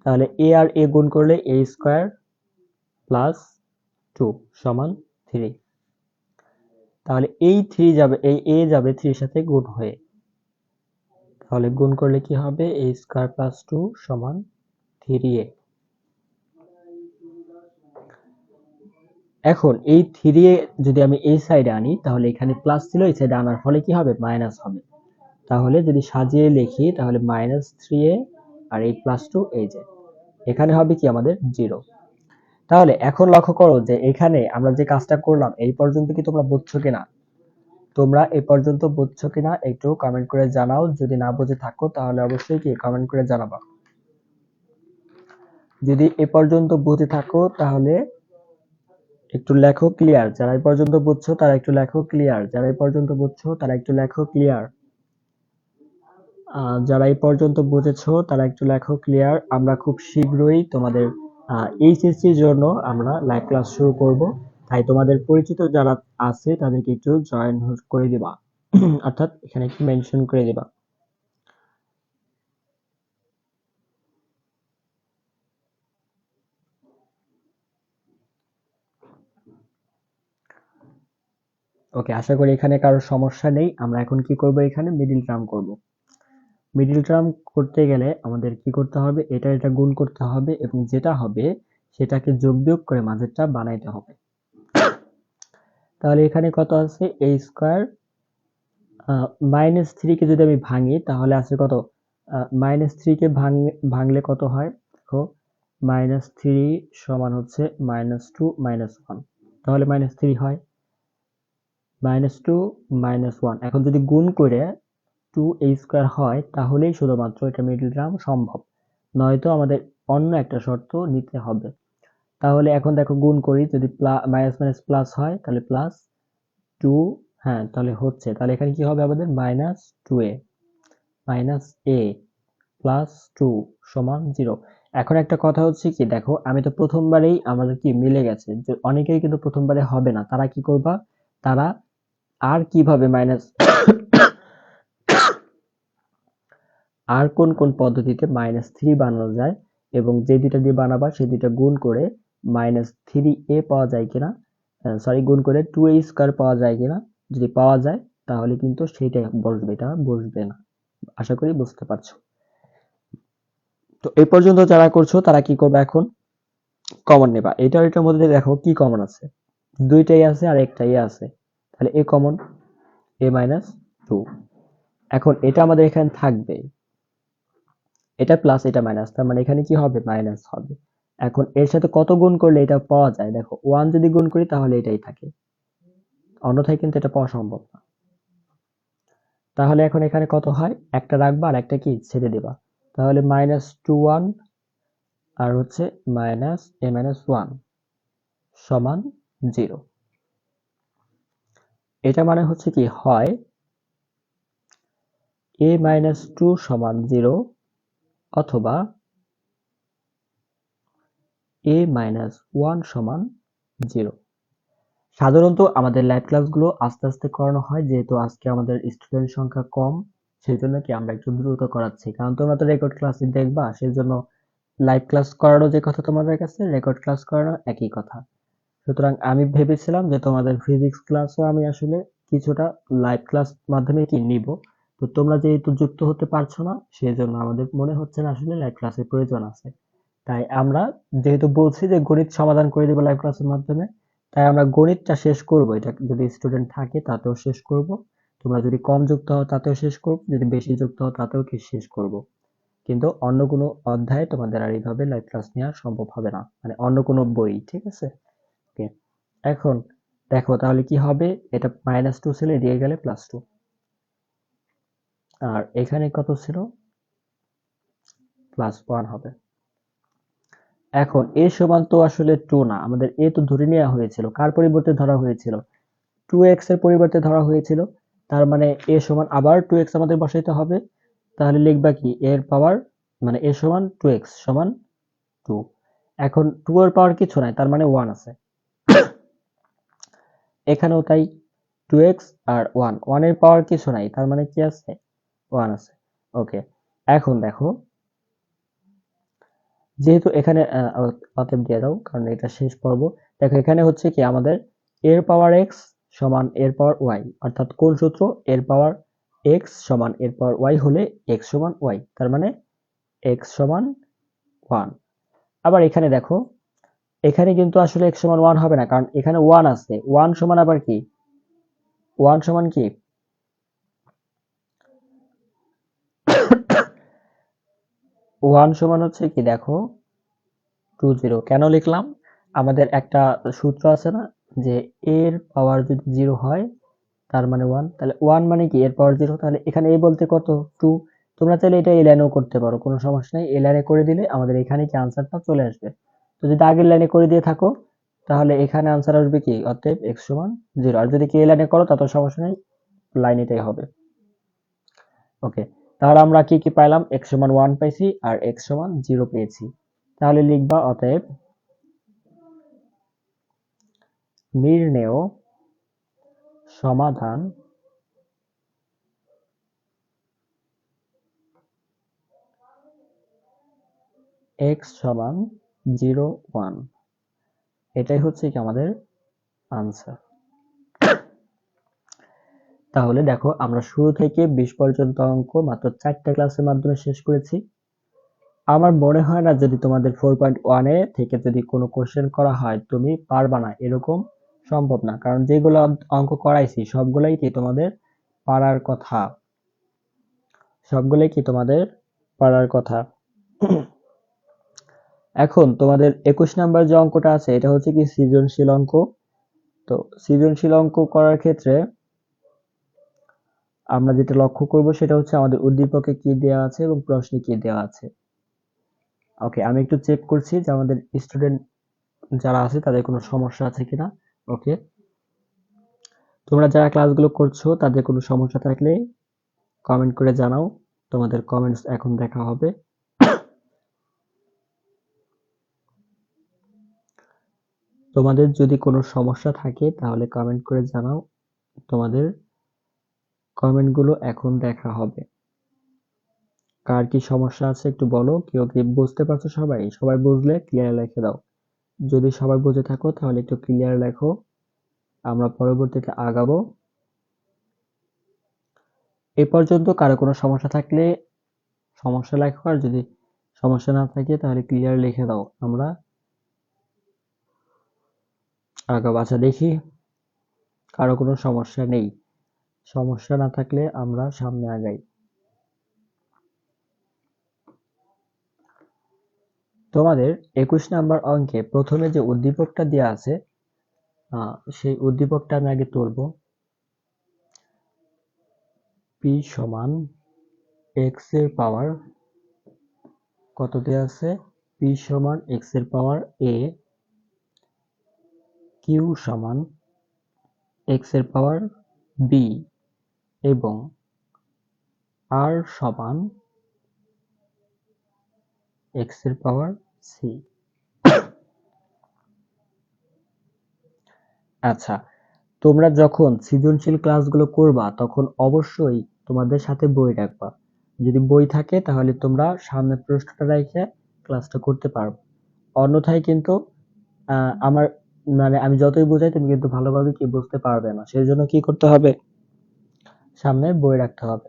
তাহলে a আর a গুণ করলে a স্কয়ার প্লাস 2 সমান 3। তাহলে এই 3 যাবে, এই a যাবে 3 এর সাথে গুণ হয়ে, তাহলে গুণ করলে কি হবে, a স্কয়ার প্লাস 2 সমান 3a। এখন এই 3 যদি আমি এই সাইডে আনি তাহলে এখানে প্লাস ছিল, এই সাইডে আনার ফলে কি হবে, মাইনাস হবে। তাহলে যদি সাজিয়ে লিখি তাহলে -3a আর এই +2, এই যে এখানে হবে কি আমাদের 0। তাহলে এখন লক্ষ্য করো যে এখানে আমরা যে কাজটা করলাম এই পর্যন্ত কি তোমরা বুঝছো কিনা? তোমরা এই পর্যন্ত বুঝছো কিনা একটু কমেন্ট করে জানাও। যদি না বুঝে থাকো তাহলে অবশ্যই কি কমেন্ট করে জানাবা। যদি এ পর্যন্ত বুঝে থাকো তাহলে একটু লেখো ক্লিয়ার। যারা এই পর্যন্ত বুঝছো তারা একটু লেখো ক্লিয়ার। যারা এই পর্যন্ত বুঝছো তারা একটু লেখো ক্লিয়ার। যারা এই পর্যন্ত বুঝেছো তারা একটু লেখো ক্লিয়ার। আমরা খুব শীঘ্রই তোমাদের এইচএসসির জন্য আমরা লাইভ ক্লাস শুরু করব। তাই তোমাদের পরিচিত যারা আছে তাদেরকে একটু জয়েন করে দিবা। অর্থাৎ এখানে একটু মেনশন করে দিবা। ওকে, আশা করি এখানে কারো সমস্যা নেই। আমরা এখন কি করব, এখানে মিডল টার্ম করব। মিডল টার্ম করতে গেলে আমাদের কি করতে হবে, এটা গুণ করতে হবে এবং যেটা হবে সেটাকে যোগ বিয়োগ করে মাঝেরটা বানাইতে হবে। তাহলে এখানে কত আছে, a স্কয়ার -3 কে যদি আমি ভাঙি তাহলে আছে কত, -3 কে ভাঙলে কত হয় দেখো, -3 সমান হচ্ছে -2 -1, তাহলে -3 হয়। -2 -1 এখন যদি গুণ করে 2a স্কয়ার হয় তাহলেই শুধুমাত্র এটা মিডল টার্ম সম্ভব, নয়তো আমাদের অন্য একটা শর্ত নিতে হবে। তাহলে এখন দেখো গুণ করি, যদি মাইনাস মাইনাস প্লাস হয় তাহলে +2, হ্যাঁ তাহলে হচ্ছে, তাহলে এখানে কি হবে আমাদের -2a +2 সমান 0। এখন একটা কথা হচ্ছে কি দেখো, আমি তো প্রথমবারেই আমাদের কি মিলে গেছে, যে অনেকেই কিন্তু প্রথমবারে হবে না, তারা কি করবা, তারা আর কিভাবে মাইনাস আর কোন কোন পদ্ধতিতে -3 বানানো যায় এবং যে দুইটা দিয়ে বানাবা সেই দুইটা গুণ করে -3a পাওয়া যায় কিনা, সরি গুণ করে 2a স্কয়ার পাওয়া যায় কিনা, যদি পাওয়া যায় তাহলে কিন্তু সেইটাই বসবে, এটা বসবে না। আশা করি বুঝতে পারছো। তো এই পর্যন্ত যারা করছো তারা কি করবে, এখন কমন নেবা। এটার মধ্যে দেখো কি কমন আছে, দুইটাই আছে আর একটাই আছে, তাহলে এ কমন, a-2। এখন এটা আমাদের এখানে থাকবে, এটা প্লাস এটা মাইনাস, তার মানে এখানে কি হবে, মাইনাস হবে। এখন এর সাথে কত গুণ করলে এটা পাওয়া যায়, দেখো 1 যদি গুণ করি তাহলে এটাই থাকে, অন্যথায় কিন্তু এটা পাওয়া সম্ভব না। তাহলে এখন এখানে কত হয়, একটা রাখবা আর একটা কি ছেড়ে দিবা, তাহলে -21 আর হচ্ছে -a-1 সমান 0। এটা মানে হচ্ছে কি, হয় a-2 সমান 0 অথবা a-1 সমান 0। সাধারণত আমাদের লাইভ ক্লাসগুলো আস্তে আস্তে করানো হয়, যেহেতু আজকে আমাদের স্টুডেন্ট সংখ্যা কম, সেই জন্য কি আমরা একটু দ্রুত করাচ্ছি, কারণ তোমরা তো রেকর্ড ক্লাসই দেখবা, সেই জন্য লাইভ ক্লাস করানো যে কথা তোমাদের কাছে, রেকর্ড ক্লাস করানো একই কথা। সুতরাং আমি ভেবেছিলাম যে তোমাদের ফিজিক্স ক্লাসও আমি আসলে কিছুটা লাইভ ক্লাস মাধ্যমে কি নিব, তো তোমরা যেহেতু যুক্ত হতে পারছো না সেই জন্য আমাদের মনে হচ্ছে না আসলে লাইভ ক্লাসের প্রয়োজন আছে। তাই আমরা যেহেতু বলছি যে গণিত সমাধান করে দেবো লাইভ ক্লাসের মাধ্যমে, তাই আমরা গণিতটা শেষ করব, এটা যদি স্টুডেন্ট থাকে তাতেও শেষ করব, তোমরা যদি কম যুক্ত হও তাতেও শেষ করব, যদি বেশি যুক্ত হও তাতেও কি শেষ করব। কিন্তু অন্য কোনো অধ্যায়ে তোমাদের আর এইভাবে লাইভ ক্লাস নেওয়া সম্ভব হবে না, মানে অন্য কোনো বই, ঠিক আছে। ওকে, এখন দেখো তাহলে কি হবে, এটা -2 ছিল, দিয়ে গেলে +2, আর এখানে কত ছিল, +1 হবে। এখন a সমান তো আসলে 2 না, আমাদের a তো ধরে নেওয়া হয়েছিল, কার পরিবর্তে ধরা হয়েছিল, 2x এর পরিবর্তে ধরা হয়েছিল, তার মানে a সমান আবার 2x আমাদের বসাইতে হবে। তাহলে লিখবা কি, এর পাওয়ার মানে a সমান 2x সমান 2। এখন 2 এর পাওয়ার কিছু নাই, তার মানে 1 আছে, এখানেও তাই, 2x আর 1, 1 এর পাওয়ার কিছু নাই, তার মানে কি আছে, 1 আছে। ওকে, এখন দেখো, যেহেতু এখানে অতএব দিয়ে দাও কারণ এটা শেষ পর্ব। দেখো এখানে হচ্ছে কি আমাদের এর পাওয়ার x সমান এর পাওয়ার y, অর্থাৎ কোন সূত্র, এর পাওয়ার x সমান এর পাওয়ার y হলে x সমান y, তার মানে x সমান 1। আবার এখানে দেখো এখানে কিন্তু আসলে x সমান 1 হবে না, কারণ এখানে 1 আছে। 1 সমান আবার কি? 1 সমান কি? 1 সমান হচ্ছে কি দেখো, 20। কেন লিখলাম? আমাদের একটা সূত্র আছে না, যে এর পাওয়ার যদি 0 হয় তার মানে 1, তাহলে 1 মানে কি এর পাওয়ার 0, তাহলে এখানে a বলতে কত? 2। তোমরা চাইলে এটা এই লাইনেও করতে পারো, কোনো সমস্যা নেই। এই লাইনে করে দিলে আমাদের এখানে কি আনসারটা চলে আসবে। তো যদি আগের লাইনে করে দিয়ে থাকো তাহলে এখানে আনসার আসবে কি, অতএব x সমান 0। আর যদি কি এই লাইনে করো তাতে সমস্যা নেই, লাইন এটাই হবে। ওকে, তাহলে আমরা কি কি পাইলাম? x সমান 1 পাইছি আর x সমান 0 পেয়েছি। তাহলে লিখবা অতএব নির্ণেয় সমাধান x সমান 0, 1। এটাই হচ্ছে কি আমাদের আনসার। তাহলে দেখো, আমরা শুরু থেকে 20 পর্যন্ত অঙ্ক মাত্র 4টা ক্লাসের মাধ্যমে শেষ করেছি। আমার মনে হয় না যদি তোমাদের 4.1 এ থেকে যদি কোনো কোশ্চেন করা হয় তুমি পারবা না, এরকম সম্ভব না। কারণ যেগুলো অঙ্ক করাইছি সবগুলাই কি তোমাদের পারার কথা, সবগুলাই কি তোমাদের পারার কথা। এখন তোমাদের 21 নাম্বার যে অঙ্কটা আছে এটা হচ্ছে কি সৃজনশীল অঙ্ক। তো সৃজনশীল অঙ্ক করার ক্ষেত্রে আমরা যেটা লক্ষ্য করব সেটা হচ্ছে আমাদের উদ্দীপকে কি দেওয়া আছে এবং প্রশ্নে কি দেওয়া আছে। ওকে, আমি একটু চেক করছি যে আমাদের স্টুডেন্ট যারা আছে তাদের কোনো সমস্যা আছে কিনা। ওকে, তোমরা যারা ক্লাসগুলো করছো তাদের কোনো সমস্যা থাকলে কমেন্ট করে জানাও, তোমাদের কমেন্টস এখন দেখা হবে। তোমাদের যদি কোনো সমস্যা থাকে তাহলে কমেন্ট করে জানাও, তোমাদের কমেন্টগুলো এখন দেখা হবে। কার কি সমস্যা আছে একটু বলো। কেউ কি বুঝতে পারছো? সবাই সবাই বুঝলে ক্লিয়ার লিখে দাও। যদি সবাই বুঝে থাকো তাহলে একটু ক্লিয়ার লেখো, আমরা পরবর্তীতে আগাবো। এ পর্যন্ত কারো কোনো সমস্যা থাকলে সমস্যা লেখো, আর যদি সমস্যা না থাকে তাহলে ক্লিয়ার লিখে দাও, আমরা আগাবো। আচ্ছা দেখি, কারো কোনো সমস্যা নেই। সমস্যা না থাকলে আমরা সামনে আগাই। তোমাদের 21 নাম্বার অঙ্কে প্রথমে যে উদ্দীপকটা দেওয়া আছে সেই উদ্দীপকটা আমি আগে তুলব। p সমান x এর পাওয়ার কত দেওয়া আছে? p সমান x এর পাওয়ার a, q সমান x এর পাওয়ার b এবং r সমান x এর পাওয়ার c। আচ্ছা, তোমরা যখন সৃজনশীল ক্লাসগুলো করবা তখন অবশ্যই তোমাদের সাথে বই রাখবা। যদি বই থাকে তাহলে তোমরা সামনে প্রশ্নটা রেখে ক্লাসটা করতে পারবে। অন্যথায় কিন্তু আমার মানে আমি যতই বোঝাই তুমি কিন্তু ভালোভাবে কি বুঝতে পারবে না। সেই জন্য কি করতে হবে? সামনে বই রাখতে হবে।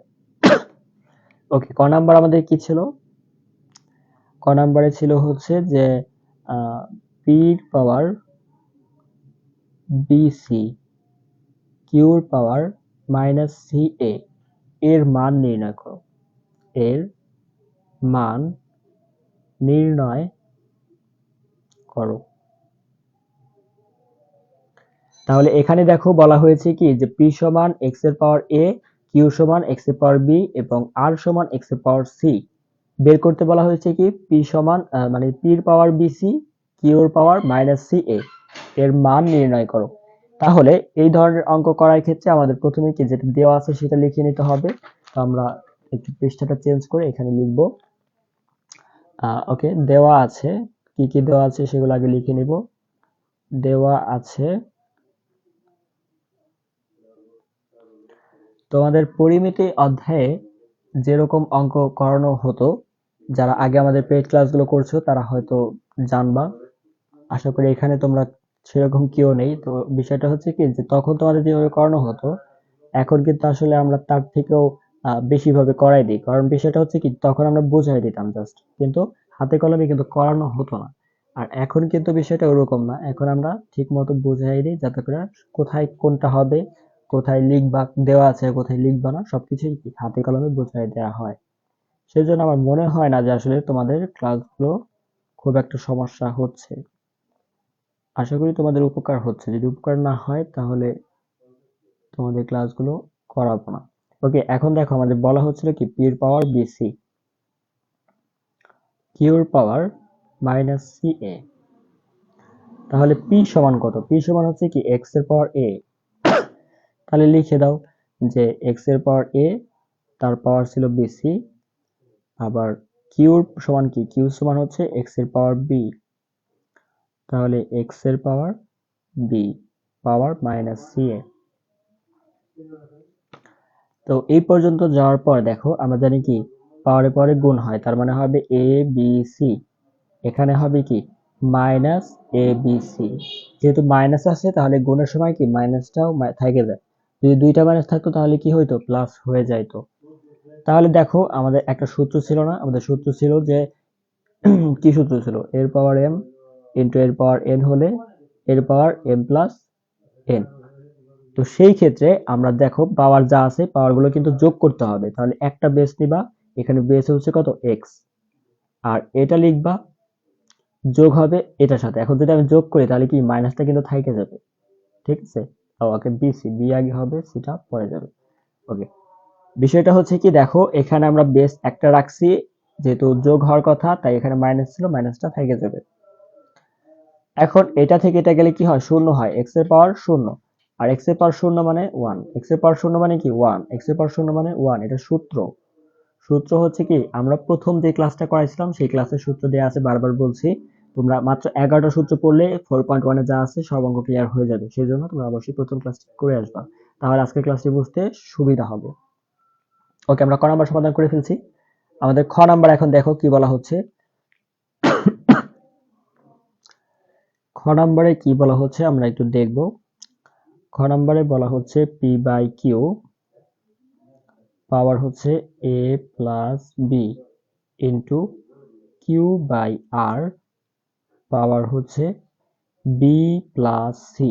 ওকে, ক নাম্বার আমাদের কি ছিল? ক নাম্বারে ছিল হচ্ছে যে পির পাওয়ার বিসি কিউর পাওয়ার মাইনাস সি এর মান নির্ণয় করো। এর মান নির্ণয় করো। তাহলে এখানে দেখো বলা হয়েছে কি যে p সমান x এর পাওয়ার a, q সমান x এর পাওয়ার b এবং r সমান x এর পাওয়ার c বের করতে বলা হয়েছে কি p সমান মানে p এর পাওয়ার bc, q এর পাওয়ার মাইনাস ca এর মান নির্ণয় করো। তাহলে এই ধরনের অঙ্ক করার ক্ষেত্রে আমাদের প্রথমে কি যেটা দেওয়া আছে সেটা লিখে নিতে হবে। তো আমরা একটু পৃষ্ঠাটা চেঞ্জ করে এখানে লিখব। ওকে, দেওয়া আছে, কি কি দেওয়া আছে সেগুলো আগে লিখে নিব। দেওয়া আছে তোমাদের পরিমিতি অধ্যায়ে যেরকম অঙ্ক করানো হতো, যারা আগে আমাদের পেইড ক্লাসগুলো করছো তারা হয়তো জানবা। আশা করি এখানে তোমরা সেরকম কেউ নেই। তো বিষয়টা হচ্ছে কি যে তখন তোমাদের যেভাবে করানো হতো এখন কিন্তু আসলে আমরা তার থেকেও বেশি ভাবে করাই দিই। কারণ বিষয়টা হচ্ছে কি তখন আমরা বুঝাই দিতাম জাস্ট, কিন্তু হাতে কলমে কিন্তু করানো হতো না। আর এখন কিন্তু বিষয়টা ওরকম না, এখন আমরা ঠিক মতো বুঝাই দিই যাতে করে কোথায় কোনটা হবে, কোথায় লিখবা দেওয়া আছে, কোথায় লিখবা না, সবকিছুই হাতে কলমে বুঝাই দেওয়া হয়। সেজন্য আমার মনে হয় না যে আসলে তোমাদের ক্লাসগুলো খুব একটা সমস্যা হচ্ছে। আশা করি তোমাদের উপকার হচ্ছে। যদি উপকার না হয় তাহলে তোমাদের ক্লাসগুলো করাবো না। ওকে, এখন দেখো আমাদের বলা হচ্ছিল কি পির পাওয়ার বিসি, কিউর পাওয়ার মাইনাস সি এ। তাহলে পি সমান কত? পি সমান হচ্ছে কি এক্স এর পাওয়ার এ। তাহলে লিখে দাও যে এক্স এর পাওয়ার এ, তার পাওয়ার ছিল বিসি, আবার কিউর সমান কি? কিউ সমান হচ্ছে এক্স এর পাওয়ার বি। তাহলে এক্স এর power B power minus C এ। তো এই পর্যন্ত যাওয়ার পর দেখো আমরা জানি কি পাওয়ারে পরে গুণ হয়, তার মানে হবে এ বি সি। এখানে হবে কি মাইনাস এ বি সি। যেহেতু মাইনাস আছে তাহলে গুণের সময় কি মাইনাসটাও থেকে যায়। যদি দুইটা মাইনাস থাকতো তাহলে কি হইতো? প্লাস হয়ে যাইতো। তাহলে দেখো আমাদের একটা সূত্র ছিল না? আমাদের সূত্র ছিল যে কি সূত্র ছিল? এর পাওয়ার এম ইন্টু এর পাওয়ার এন হলে এর পাওয়ার এম প্লাস এন। তো সেই ক্ষেত্রে আমরা দেখো পাওয়ার যা আছে পাওয়ার গুলো কিন্তু যোগ করতে হবে। তাহলে একটা বেস নিবা, এখানে বেস হচ্ছে কত? এক্স, আর এটা লিখবা যোগ হবে এটার সাথে। এখন যদি আমি যোগ করি তাহলে কি মাইনাসটা কিন্তু থাইকে যাবে, ঠিক আছে? ওকে, বিসি, বি আগে হবে, সিটা পরে যাবে। ওকে, বিষয়টা হচ্ছে কি দেখো এখানে আমরা বেস একটা রাখছি, যেহেতু যোগ হওয়ার কথা তাই এখানে মাইনাস ছিল, মাইনাসটা থেকে যাবে। এখন এটা থেকে এটা গেলে কি হয়? শূন্য হয়, এক্স এর পাওয়ার শূন্য। আর এক্স এর পাওয়ার শূন্য মানে ওয়ান, এক্স এর পাওয়ার শূন্য মানে কি ওয়ান, এক্স এর পাওয়ার শূন্য মানে ওয়ান। এটা সূত্র। সূত্র হচ্ছে কি আমরা প্রথম যে ক্লাসটা করাইছিলাম সেই ক্লাসের সূত্র দেওয়া আছে, বারবার বলছি। তোমরা মাত্র 11টা সূত্র পড়লে 4.1 এ যা আছে সব অঙ্ক ক্লিয়ার হয়ে যাবে। সেই জন্য তোমরা অবশ্যই প্রথম ক্লাসটি করে আসবা, তাহলে আজকের ক্লাসটি বুঝতে সুবিধা হবে। ওকে, আমরা ক নাম্বার সমাধান করে ফেলছি। আমাদের খ নাম্বার এখন দেখো কি বলা হচ্ছে। খ নাম্বারে কি বলা হচ্ছে আমরা একটু দেখব। খ নাম্বারে বলা হচ্ছে পি বাই কিউ পাওয়ার হচ্ছে A plus B into Q by R power হচ্ছে বি প্লাস সি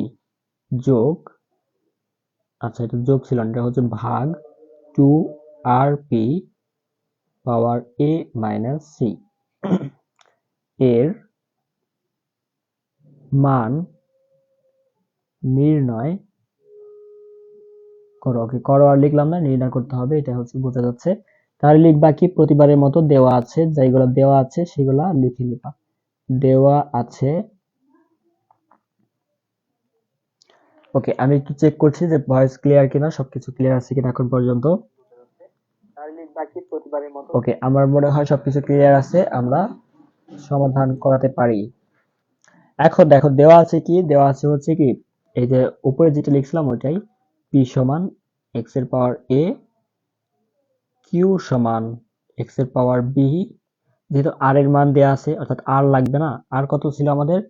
যোগ, আচ্ছা এটা যোগ ছিল না, এটা হচ্ছে ভাগ 2 আর P power A minus C এর মান নির্ণয় করো। ওকে, করো আর লিখলাম না, নির্ণয় করতে হবে, এটা হচ্ছে বোঝা যাচ্ছে। তাহলে লিখবা কি প্রতিবারের মতো দেওয়া আছে, যেগুলো দেওয়া আছে সেগুলা লিখে নিবা। দেওয়া আছে, ওকে আমি একটু চেক করছি যে ভয়েস ক্লিয়ার কিনা, সবকিছু ক্লিয়ার আছে কিনা এখন পর্যন্ত। ওকে, আমার মনে হয় সবকিছু ক্লিয়ার আছে, আমরা সমাধান করাতে পারি। এখন দেখো দেওয়া আছে কি, দেওয়া আছে হচ্ছে কি এই যে উপরে যেটা লিখছিলাম ওইটাই, পি সমান এক্স এর পাওয়ার এ, কিউ সমান এক্স এর পাওয়ার বি। যেহেতু আর এর মান দেওয়া আছে অর্থাৎ আর লাগবে না। আর কত ছিল আমাদের?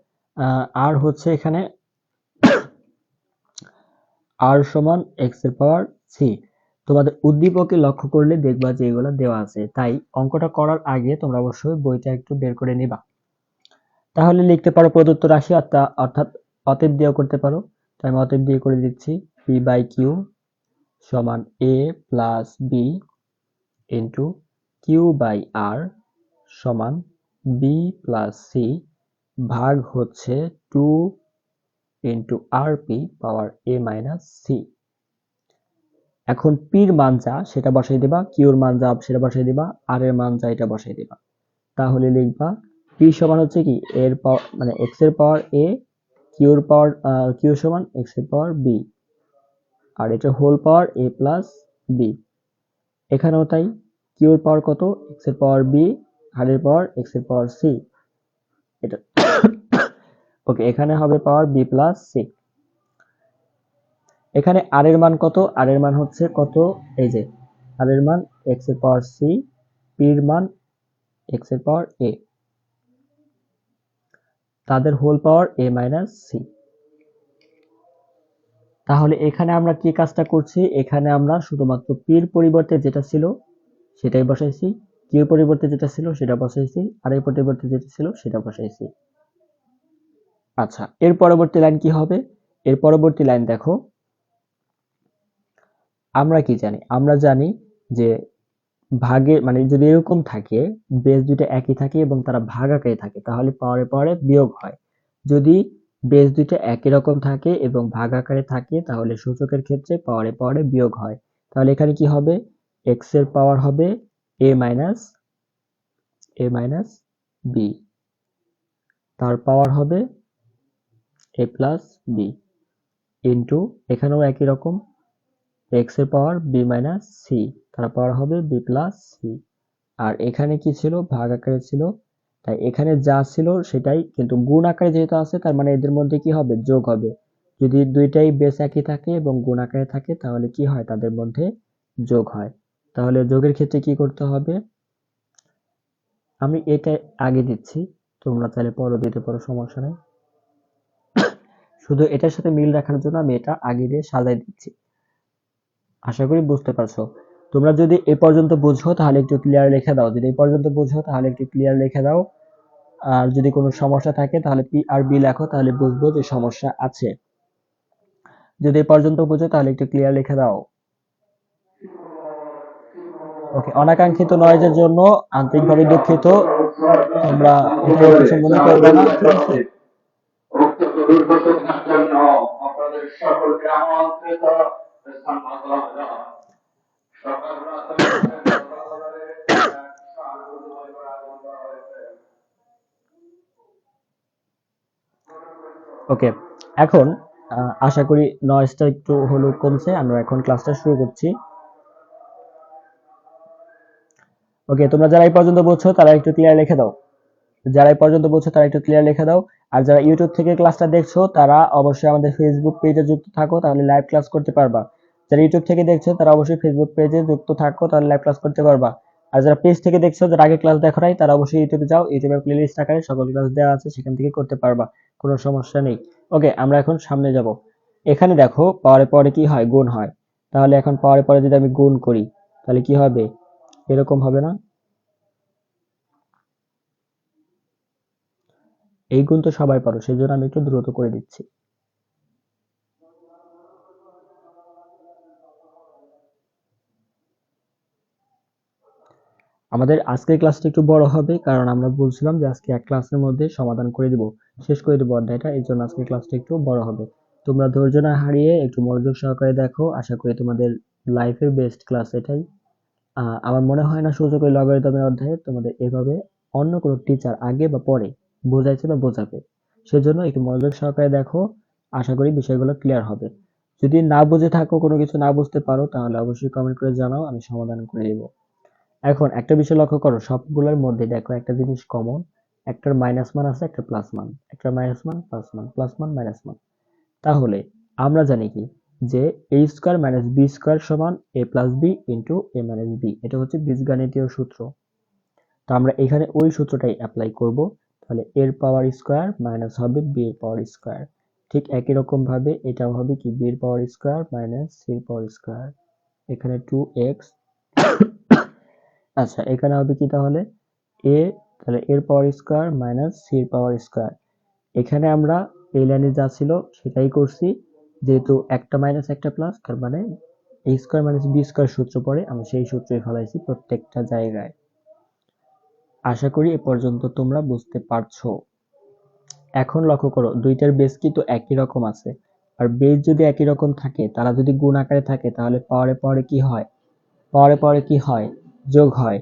আর হচ্ছে এখানে আর সমান এক্স এর পাওয়ার সি। তোমাদের উদ্দীপকে লক্ষ্য করলে দেখবা যে এগুলো দেওয়া আছে, তাই অঙ্কটা করার আগে তোমরা অবশ্যই বইটা একটু বের করে নিবা। তাহলে লিখতে পারো প্রদত্ত রাশি অর্থাৎ অতএব দিয়েও করতে পারো। তো আমি অতএব দিয়ে করে দিচ্ছি, পি বাই কিউ সমান A plus B into Q by R সমান বি প্লাস সি ভাগ হচ্ছে 2 into R P power A minus C. এখন পির মান যা সেটা বসাই দিবা, কিউর মান যা সেটা বসাই দিবা, আর এর মান যা এটা বসাই দিবা। তাহলে লিখবা পি সমান হচ্ছে কি এর পাওয়ার মানে এক্স এর পাওয়ার এ, কিউর পাওয়ার কিউ সমান এক্স এর পাওয়ার বি, আর এটা হোল পাওয়ার এ প্লাস বি। এখানেও তাই, কিউর পাওয়ার কত? এক্স এর পাওয়ার বি, আর এর পাওয়ার এক্স এর পাওয়ার সি। এটা ওকে, এখানে হবে পাওয়ার বি প্লাস সি। এখানে আর এর মান কত? আর এর মান হচ্ছে কত? এই যে আর এর মান এক্স এর পাওয়ার সি, পির মান এক্স এর পাওয়ার এ, তাদের whole power A minus C. তাহলে এখানে আমরা কি কাজটা করছি? এখানে আমরা শুধুমাত্র পির পরিবর্তে যেটা ছিল সেটাই বসাইছি, কিউর পরিবর্তে যেটা ছিল সেটা বসাইছি, আর এর পরিবর্তে যেটা ছিল সেটা বসাইছি। আচ্ছা, এর পরবর্তী লাইন কি হবে? এর পরবর্তী লাইন দেখো, আমরা কি জানি? আমরা জানি যে ভাগে মানে যদি এরকম থাকে, বেস দুইটা একই থাকে এবং তারা ভাগ আকারে থাকে, তাহলে পাওয়ারে পাওয়ারে বিয়োগ হয়। যদি বেস দুইটা একই রকম থাকে এবং ভাগ আকারে থাকে, তাহলে সূচকের ক্ষেত্রে পাওয়ারে পাওয়ারে বিয়োগ হয়। তাহলে এখানে কি হবে? এক্স এর পাওয়ার হবে এ মাইনাস বি, তার পাওয়ার হবে এ প্লাস বি, ইন্টু এখানেও একই রকম এক্স এর পাওয়ার বি মাইনাস সি, তার পাওয়ার হবে বি প্লাস সি। আর এখানে কি ছিল? ভাগ আকারে ছিল, তাই এখানে যা ছিল সেটাই, কিন্তু গুণ আকারে যেহেতু আছে তার মানে এদের মধ্যে কি হবে? যোগ হবে। যদি দুইটাই বেস একই থাকে এবং গুণ আকারে থাকে তাহলে কি হয়? তাদের মধ্যে যোগ হয়। তাহলে যোগের ক্ষেত্রে কি করতে হবে? আমি এটা আগে দিচ্ছি, তোমরা চাইলে পরে দিতে পারো, সমস্যা নেই। শুধু এটার সাথে মিল রাখার জন্য আমি এটা আগে দিয়ে সাজাই দিচ্ছি। আশা করি বুঝতে পারছো। তোমরা যদি এ পর্যন্ত বুঝো তাহলে একটু ক্লিয়ার লিখে দাও, যদি এই পর্যন্ত বুঝো তাহলে একটু ক্লিয়ার লিখে দাও। আর যদি কোনো সমস্যা থাকে তাহলে পি আর বি লেখো, তাহলে বুঝবো যে সমস্যা আছে। যদি এই পর্যন্ত বুঝো তাহলে একটু ক্লিয়ার লিখে দাও। ওকে, অনাকাঙ্ক্ষিত নয়েজের জন্য আন্তরিকভাবে দুঃখিত, তোমরা এটা কিছু মনে করবে না, ঠিক আছে? উক্ত দুর্ঘটনার জন্য আপনাদের সকলকে আমন্ত্রিত স্থান বদল হয়। সকাল ওকে, এখন আশা করি নয়েজটা একটু হলো কমছে। আমরা এখন ক্লাসটা শুরু করছি। ওকে, তোমরা যারা এই পর্যন্ত বুঝছো তারা একটু ক্লিয়ার লিখে দাও। যারা এই পর্যন্ত বুঝছো তারা একটু ক্লিয়ার লিখে দাও। আর যারা ইউটিউব থেকে ক্লাসটা দেখছো তারা অবশ্যই আমাদের ফেসবুক পেজে যুক্ত থাকো, তাহলে লাইভ ক্লাস করতে পারবা। যারা ইউটিউব থেকে দেখছো তারা অবশ্যই ফেসবুক পেজে যুক্ত থাকো, তাহলে লাইভ ক্লাস করতে পারবা। আর যারা পেজ থেকে দেখছো, যারা আগে ক্লাস দেখো নাই, তারা অবশ্যই ইউটিউবে যাও, ইউটিউবে প্লেলিস্ট আকারে সকল ক্লাস দেওয়া আছে, সেখান থেকে করতে পারবা, কোনো সমস্যা নেই। ওকে, আমরা এখন সামনে যাব। এখানে দেখো পাওয়ারে পরে কি হয়? গুণ হয়। তাহলে এখন পাওয়ারে পরে যদি আমি গুণ করি তাহলে কি হবে? এরকম হবে না? এই গুণ তো সবাই পারো, সেই জন্য আমি একটু দ্রুত করে দিচ্ছি। আমাদের আজকের ক্লাসটা একটু বড় হবে, কারণ আমরা বলছিলাম যে আজকে এক ক্লাসের মধ্যে সমাধান করে দিব, শেষ করে দেবো অধ্যায়টা, এই জন্য আজকের ক্লাসটা একটু বড় হবে। তোমরা ধৈর্য না হারিয়ে একটু মনোযোগ সহকারে দেখো, আশা করি তোমাদের লাইফের বেস্ট ক্লাস এটাই। আমার মনে হয় না সূচকের লগারিদমের অধ্যায়ে তোমাদের এভাবে অন্য কোনো টিচার আগে বা পরে বোঝাইছে বা বোঝাবে, সেজন্য একটু মনোযোগ সহকারে দেখো, আশা করি বিষয়গুলো ক্লিয়ার হবে। যদি না বুঝে থাকো, কোনো কিছু না বুঝতে পারো, তাহলে অবশ্যই কমেন্ট করে জানাও, আমি সমাধান করে দেবো। এখন একটা বিষয় লক্ষ্য করো, সবগুলোর মধ্যে দেখো একটা জিনিস কমন, একটার মাইনাস মান আছে, একটা প্লাস মান, একটা মাইনাস মান প্লাস মান, প্লাস মান মাইনাস মান। তাহলে আমরা জানি কি যে এ স্কোয়ার মাইনাস বি স্কোয়ার সমান A plus B into A minus B, এটা হচ্ছে বীজগাণিতীয় সূত্র। তো আমরা এখানে ওই সূত্রটাই অ্যাপ্লাই করব। তাহলে এর পাওয়ার স্কোয়ার মাইনাস হবে বি এর পাওয়ার স্কোয়ার। ঠিক একই রকম ভাবে এটাও হবে কি বি এর পাওয়ার স্কোয়ার মাইনাস সি এর পাওয়ার স্কোয়ার। এখানে 2x, আচ্ছা এখানে হবে কি তাহলে এ, তাহলে এর পাওয়ার স্কোয়ার মাইনাস সি এর পাওয়ার স্কোয়ার। এখানে আমরা এই লাইনে যা ছিল সেটাই করছি, যেহেতু একটা মাইনাস একটা প্লাস, তার মানে এ স্কোয়ার মাইনাস বি স্কোয়ার সূত্র পড়ে, আমরা সেই সূত্রই ফেলাইছি প্রত্যেকটা জায়গায়। আশা করি এ পর্যন্ত তোমরা বুঝতে পারছো। এখন লক্ষ্য করো, দুইটার বেস কিন্তু একই রকম আছে, আর বেস যদি একই রকম থাকে, তারা যদি গুণ আকারে থাকে, তাহলে পাওয়ারে পাওয়ারে কি হয়? পাওয়ারে পাওয়ারে কি হয়? যোগ হয়।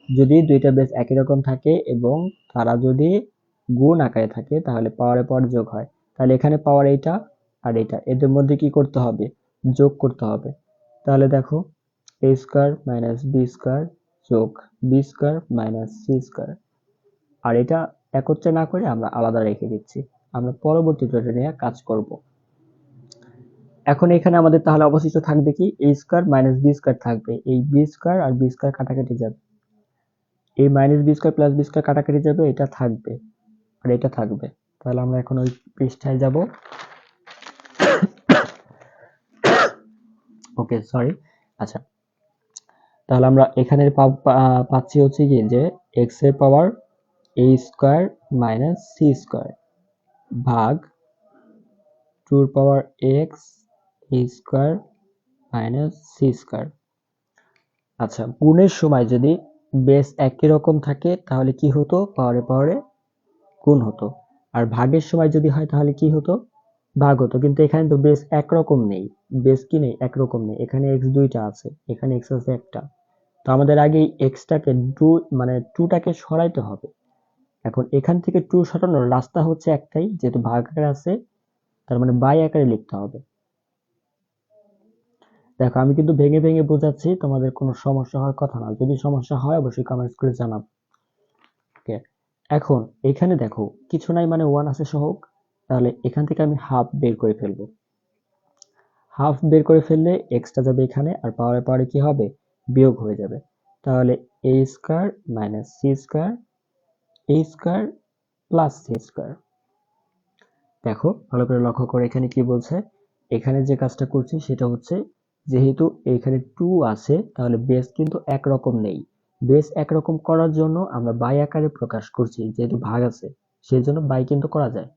যদি দুইটা বেস একই রকম থাকে এবং তারা যদি গুণ আকারে থাকে, তাহলে পাওয়ারে পাওয়ার যোগ হয়। তাহলে এখানে পাওয়ার এইটা আর এইটা, এদের মধ্যে কি করতে হবে? যোগ করতে হবে। তাহলে দেখো A square minus B square যোগ B square minus C square. আর এটা একত্রে না করে আমরা আলাদা রেখে দিচ্ছি, আমরা পরবর্তী টিউটোরিয়ালে নিয়ে কাজ করব। এখন এখানে আমাদের তাহলে অবশিষ্ট থাকবে কি? A square minus B square থাকবে, এই বি স্কোয়ার আর বি স্কোয়ার কাটাকাটি যাবে, এই minus B square plus b square কাটাকাটি যাবে, এটা থাকবে আর এটা থাকবে। তাহলে আমরা এখন ওই পৃষ্ঠায় যাব। ওকে সরি, আচ্ছা তাহলে আমরা এখানে পাচ্ছি হচ্ছে কি যে এক্স এর পাওয়ার এ স্কোয়ার মাইনাস সি স্কোয়ার, ভাগ 2x square minus C square. আচ্ছা, গুণের সময় যদি বেস একই রকম থাকে তাহলে কি হতো, পাওয়ারে পাওয়ারে গুণ হতো। আর ভাগের সময় যদি হয় তাহলে কি হতো, ভাগ হতো। কিন্তু এখানে তো বেস একরকম নেই, বেস কি নেই, একরকম নেই। এখানে এক্স দুইটা আছে, এখানে এক্স আছে একটা। তো আমাদের আগে এক্সটাকে মানে টুটাকে সরাইতে হবে। এখন এখান থেকে টু সরানোর রাস্তা হচ্ছে একটাই, যেহেতু ভাগ আকারে আছে তার মানে বাই আকারে লিখতে হবে। দেখো আমি কিন্তু ভেঙে ভেঙে বোঝাচ্ছি, তোমাদের কোনো সমস্যা হওয়ার কথা না। যদি সমস্যা হয় অবশ্যই কমেন্টস করে জানাবো। ওকে, এখন এখানে দেখো কিছু নাই মানে ওয়ান আছে সহগ, তাহলে এখান থেকে আমি হাফ বের করে ফেলবো। হাফ বের করে ফেললে এক্সটা যাবে এখানে, আর পাওয়ারে পাওয়ারে কি হবে, বিয়োগ হয়ে যাবে। তাহলে এ স্কয়ার মাইনাস সি স্কয়ার, এ স্কয়ার প্লাস সি স্কয়ার। দেখো ভালো করে লক্ষ্য করে এখানে কি বলছে, এখানে যে কাজটা করছি সেটা হচ্ছে, যেহেতু এখানে 2 আছে তাহলে বেস কিন্তু একরকম নেই। বেস একরকম করার জন্য আমরা বাই আকারে প্রকাশ করছি, যেহেতু ভাগ আছে সেই জন্য বাই কিন্তু করা যায়।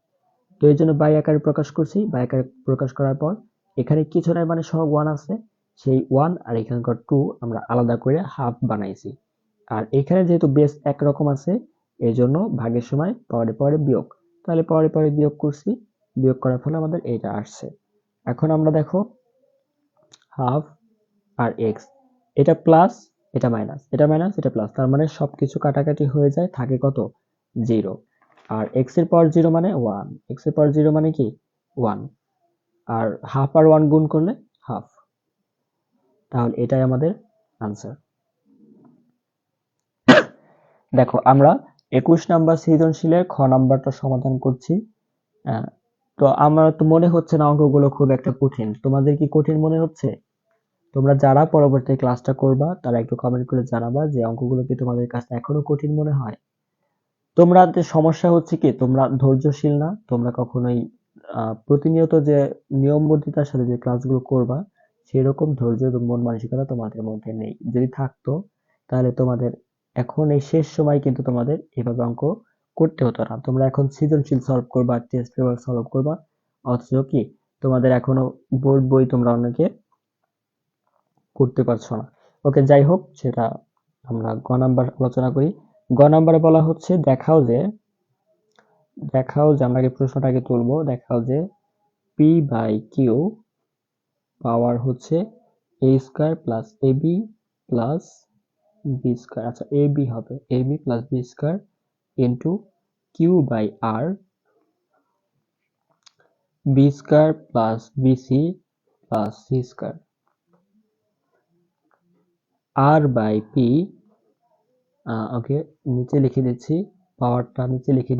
তো এই জন্য বাই আকারে প্রকাশ করছি। বাই আকারে প্রকাশ করার পর এখানে কিছু নাই মানে সহগ 1 আছে, সেই 1 আর এখানকার 2 আমরা আলাদা করে হাফ বানাইছি। আর এখানে যেহেতু বেস একরকম আছে এই জন্য ভাগের সময় পাওয়ারে পাওয়ারে বিয়োগ, তাহলে পাওয়ারে পাওয়ারে বিয়োগ করছি, বিয়োগ করার ফলে আমাদের এইটা আসছে। এখন আমরা দেখো হাফ আর এক্স, এটা প্লাস এটা মাইনাস, এটা মাইনাস এটা প্লাস, তার মানে সবকিছু কাটাকাটি হয়ে যায়, থাকে কত, 0। আর এক্স এর পাওয়ার 0 মানে 1, এক্স এর পাওয়ার 0 মানে কি 1, আর হাফ আর 1 গুণ করলে হাফ। তাহলে এটাই আমাদের আনসার। দেখো আমরা 21 নাম্বার সৃজনশীলের খ নাম্বারটা সমাধান করছি। আহ, তো আমার তো মনে হচ্ছে না অঙ্কগুলো খুব একটা কঠিন, তোমাদের কি কঠিন মনে হচ্ছে? তোমরা যারা পরবর্তী ক্লাসটা করবা তারা একটু কমেন্ট করে জানাবা যে অঙ্কগুলো কি তোমাদের কাছে এখনো কঠিন মনে হয়। তোমরা যে সমস্যা হচ্ছে কি, তোমরা ধৈর্যশীল না, তোমরা কখনোই প্রতিনিয়ত যে নিয়মবদ্ধতার সাথে যে ক্লাসগুলো করবা সেরকম ধৈর্য এবং মন মানসিকতা তোমাদের মধ্যে নেই। যদি থাকতো তাহলে তোমাদের এখন এই শেষ সময় কিন্তু তোমাদের এভাবে অঙ্ক করতে হতো না। তোমরা এখন সৃজনশীল সলভ করবা, টেস্ট পেপার সলভ করবা, অথচ কি তোমাদের এখনো বোর্ড বই তোমরা অনেকে করতে পারছো না। ওকে, যাই হোক, সেটা আমরা গ নাম্বার আলোচনা করি। গ নাম্বারে বলা হচ্ছে দেখাও যে আমরা এই প্রশ্নটাকে তুলবো, দেখাও যে পি বাই কিউ পাওয়ার হচ্ছে A square plus A B plus B square, আচ্ছা এ বি হবে A B plus B square into Q by R B square plus BC plus C square, আর বাই পি, ওকে নিচে লিখে দিচ্ছি, পাওয়ারটা নিচে লিখে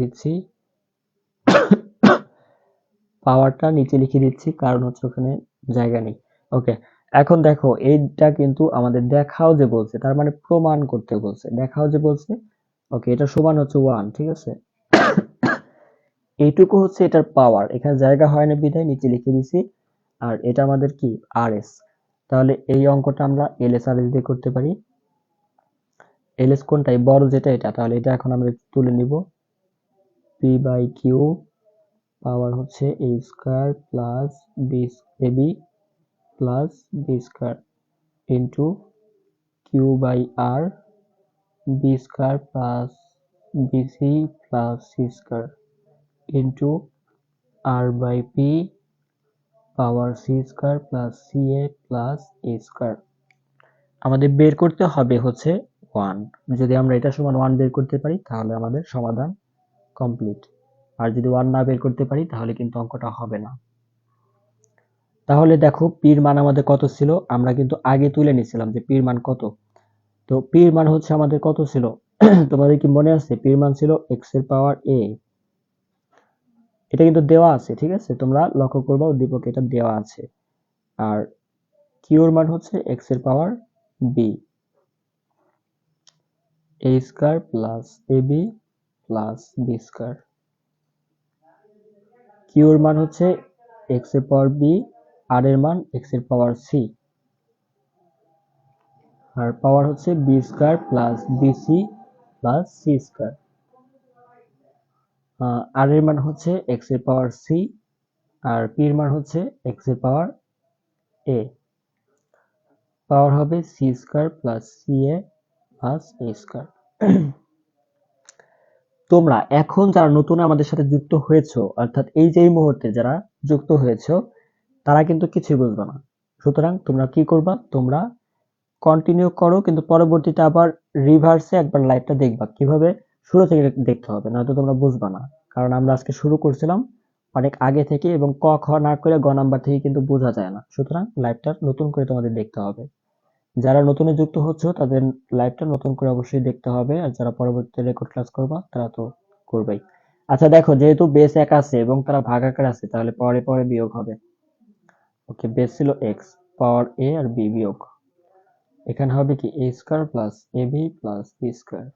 দিচ্ছি, কারণ হচ্ছে ওখানে জায়গা নেই। ওকে, এখন দেখো এইটা কিন্তু আমাদের দেখাও যে বলছে, তার মানে প্রমাণ করতে বলছে, দেখাও যে বলছে। ওকে, এটা সমান হচ্ছে 1, ঠিক আছে। এইটুকু হচ্ছে এটার পাওয়ার, এখানে জায়গা হয় না বিধায় নিচে লিখে দিছি। আর এটা আমাদের কি আর এস, তাহলে এই অঙ্কটা আমরা এল এস আর এস দিয়ে করতে পারি। এল এস কোনটাই বড়, যেটা এটা, তাহলে এটা এখন আমরা তুলে নিব। পি বাই কিউ পাওয়ার হচ্ছে A square plus B A B plus B square into Q by R B square plus BC plus C square into R by P power C square plus C A plus A square. আমাদের বের করতে হবে হচ্ছে 1। যদি আমরা এটা সমান 1 বের করতে পারি তাহলে আমাদের সমাধান কমপ্লিট। আর যদি 1 না বের করতে পারি তাহলে কিন্তু অঙ্কটা হবে না। তাহলে দেখো পির মান আমাদের কত ছিল, আমরা কিন্তু আগে তুলে নিছিলাম যে পির মান কত। তো পির মান হচ্ছে আমাদের কত ছিল তোমাদের কি মনে আছে? পির মান ছিল এক্স এর পাওয়ার এ, এটা কিন্তু দেওয়া আছে, ঠিক আছে, তোমরা লক্ষ্য করবা উদ্দীপকে এটা দেওয়া আছে। আর কিউর মান হচ্ছে এক্স এর power B, A square plus A B plus B square. কিউর মান হচ্ছে এক্স এর পাওয়ার বি, আর এর মান এক্স এর পাওয়ার সি, আর পাওয়ার হচ্ছে B square plus BC plus C square. R এর মান হচ্ছে এক্স এর পাওয়ার সি, আর পি এর মান হচ্ছে এক্স এর পাওয়ার এ। পাওয়ার হবে C square plus C A plus A square. তোমরা এখন যারা নতুন আমাদের সাথে যুক্ত হয়েছো, অর্থাৎ এই যে এই মুহূর্তে যারা যুক্ত হয়েছো, তারা কিন্তু কিছুই বুঝবে না। সুতরাং তোমরা কি করবা, তোমরা কন্টিনিউ করো, কিন্তু পরবর্তীতে আবার রিভার্সে একবার লাইভটা দেখবা, কিভাবে শুরু থেকে দেখতে হবে, নয়তো তোমরা বুঝবা না। কারণ আমরা আজকে শুরু করছিলাম অনেক আগে থেকে, এবং ক খ না করে গ নাম্বার থেকে কিন্তু বোঝা যায় না। সুতরাং লাইভটা নতুন করে তোমাদের দেখতে হবে। যারা নতুনে যুক্ত হচ্ছ তাদের লাইভটা নতুন করে অবশ্যই দেখতে হবে, আর যারা পরবর্তীতে রেকর্ড ক্লাস করবা তারা তো করবেই। আচ্ছা দেখো, যেহেতু বেস এক আছে এবং তারা ভাগাকার আছে, তাহলে পরে পরে বিয়োগ হবে। ওকে, বেস ছিল এক্স, পাওয়ার এ আর বি বিয়োগ, এখানে হবে কি এ square plus A B plus B square.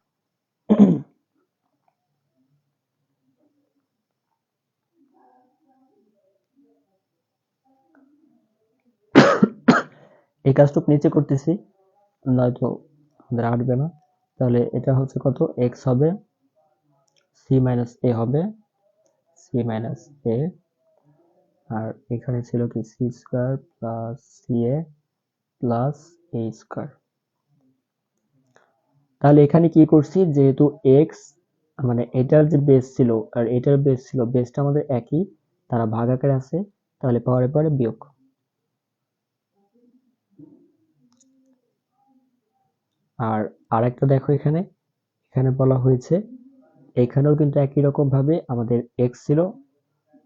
এই কাজটুকু নিচে করতেছি, নয়তো আমাদের আটবে না। তাহলে এটা হচ্ছে কত, এক্স হবে, সি মাইনাস এ হবে, সি মাইনাস এ, আর এখানে ছিল কি C square plus C A plus A square. তাহলে এখানে কি করছি, যেহেতু এক্স মানে এটার যে বেস ছিল আর এটার বেস ছিল, বেসটা আমাদের একই, তারা ভাগাকারে আছে, তাহলে পরে পরে বিয়োগ। আর আরেকটা দেখো, এখানে এখানে বলা হয়েছে, এখানেও কিন্তু একই রকম ভাবে আমাদের এক্স ছিল,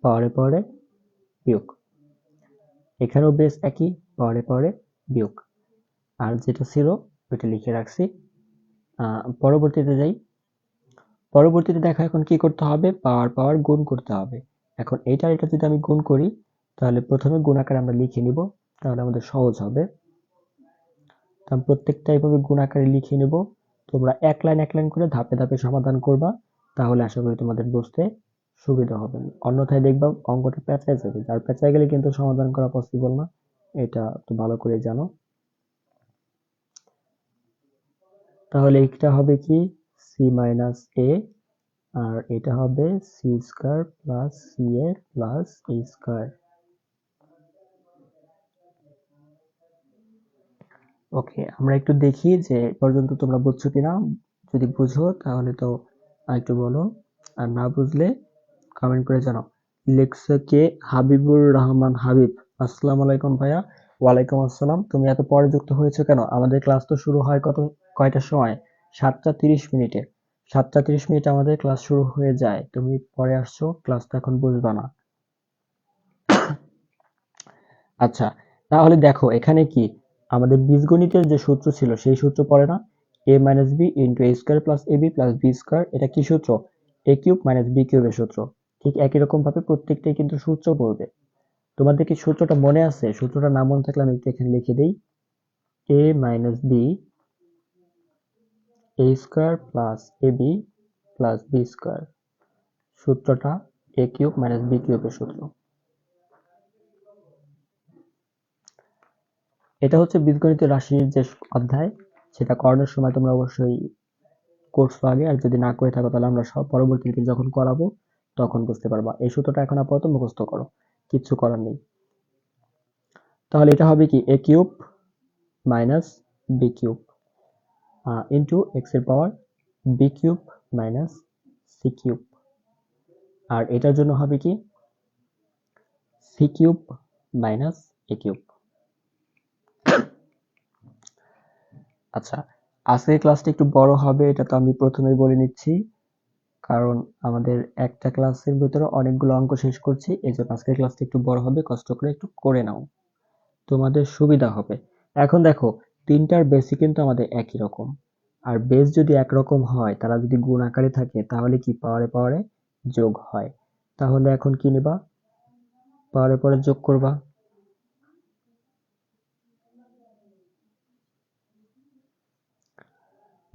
পরে পরে বিয়োগ, এখানেও বেস একই, পরে পরে বিয়োগ, আর যেটা ছিল ওইটা লিখে রাখছি। পরবর্তীতে যাই। পরবর্তীতে দেখো এখন কি করতে হবে, পাওয়ার পাওয়ার গুণ করতে হবে। এখন এটা এটা যদি আমি গুণ করি, তাহলে প্রথমে গুণ আকারে আমরা লিখে নিব, তাহলে আমাদের সহজ হবে। আমি প্রত্যেকটা এইভাবে গুণ আকারে লিখে নেব। তোমরা এক লাইন এক লাইন করে ধাপে ধাপে সমাধান করবা, তাহলে আশা করি তোমাদের বুঝতে সুবিধা হবে। অন্যথায় দেখবা অঙ্কটা পেঁচায় যাবে, আর পেঁচায় গেলে কিন্তু সমাধান করা পসিবল না, এটা তো ভালো করে জানো। তাহলে এটা হবে কি সি মাইনাস এ, আর এটা হবে C square plus C A plus A square. ওকে, আমরা একটু দেখি যে এ পর্যন্ত তোমরা বুঝছো কিনা। যদি বুঝো তাহলে তো আরেকটু বলো, আর না বুঝলে কমেন্ট করে জানাও। লিখছে কে, হাবিবুর রহমান হাবিব। আসসালামু আলাইকুম ভাইয়া। ওয়ালাইকুম আসসালাম। তুমি এত পরে যুক্ত হয়েছো কেন? আমাদের ক্লাস তো শুরু হয় কয়টার সময়? 7টা 30 মিনিটে। 7টা 30 মিনিটে আমাদের ক্লাস শুরু হয়ে যায়, তুমি পরে আসছো, ক্লাস তো এখন বুঝবা না। আচ্ছা, তাহলে দেখো এখানে কি আমাদের বীজগণিতের যে সূত্র ছিল সেই সূত্র পড়ে না, a minus b into a square plus A B plus b square, এটা কি সূত্র? এ কিউব মাইনাস বি কিউবের সূত্র। ঠিক একই রকম ভাবে প্রত্যেকটাই কিন্তু সূত্র পড়বে। তোমাদের কি সূত্রটা মনে আছে? সূত্রটা না মনে থাকলে আমি একটু এখানে লিখে দিই, এ minus B A square plus A B plus b square, সূত্রটা এ কিউব মাইনাস বি কিউবের সূত্র। এটা হচ্ছে বীজগণিত রাশির যে অধ্যায়, সেটা করানোর সময় তোমরা অবশ্যই করছো আগে, আর যদি না করে থাকো তাহলে আমরা সব পরবর্তীতে যখন করাবো তখন বুঝতে পারবা। এই সূত্রটা এখন আপাতত মুখস্থ করো, কিচ্ছু করার নেই। তাহলে এটা হবে কি A cube minus B cube into X এর power B cube minus C cube, আর এটার জন্য হবে কি C cube minus A cube. আচ্ছা, আজকের ক্লাসটা একটু বড় হবে, এটা তো আমি প্রথমেই বলে নিচ্ছি, কারণ আমাদের একটা ক্লাসের ভিতরে অনেকগুলো অঙ্ক শেষ করছি, এই জন্য আজকের ক্লাসটা একটু বড় হবে, কষ্ট করে একটু করে নাও, তোমাদের সুবিধা হবে। এখন দেখো, তিনটার বেসই কিন্তু আমাদের একই রকম, আর বেস যদি একরকম হয়, তারা যদি গুণ আকারে থাকে, তাহলে কি পাওয়ারে পাওয়ারে যোগ হয়। তাহলে এখন কি নিবা, পাওয়ারে পাওয়ারে যোগ করবা।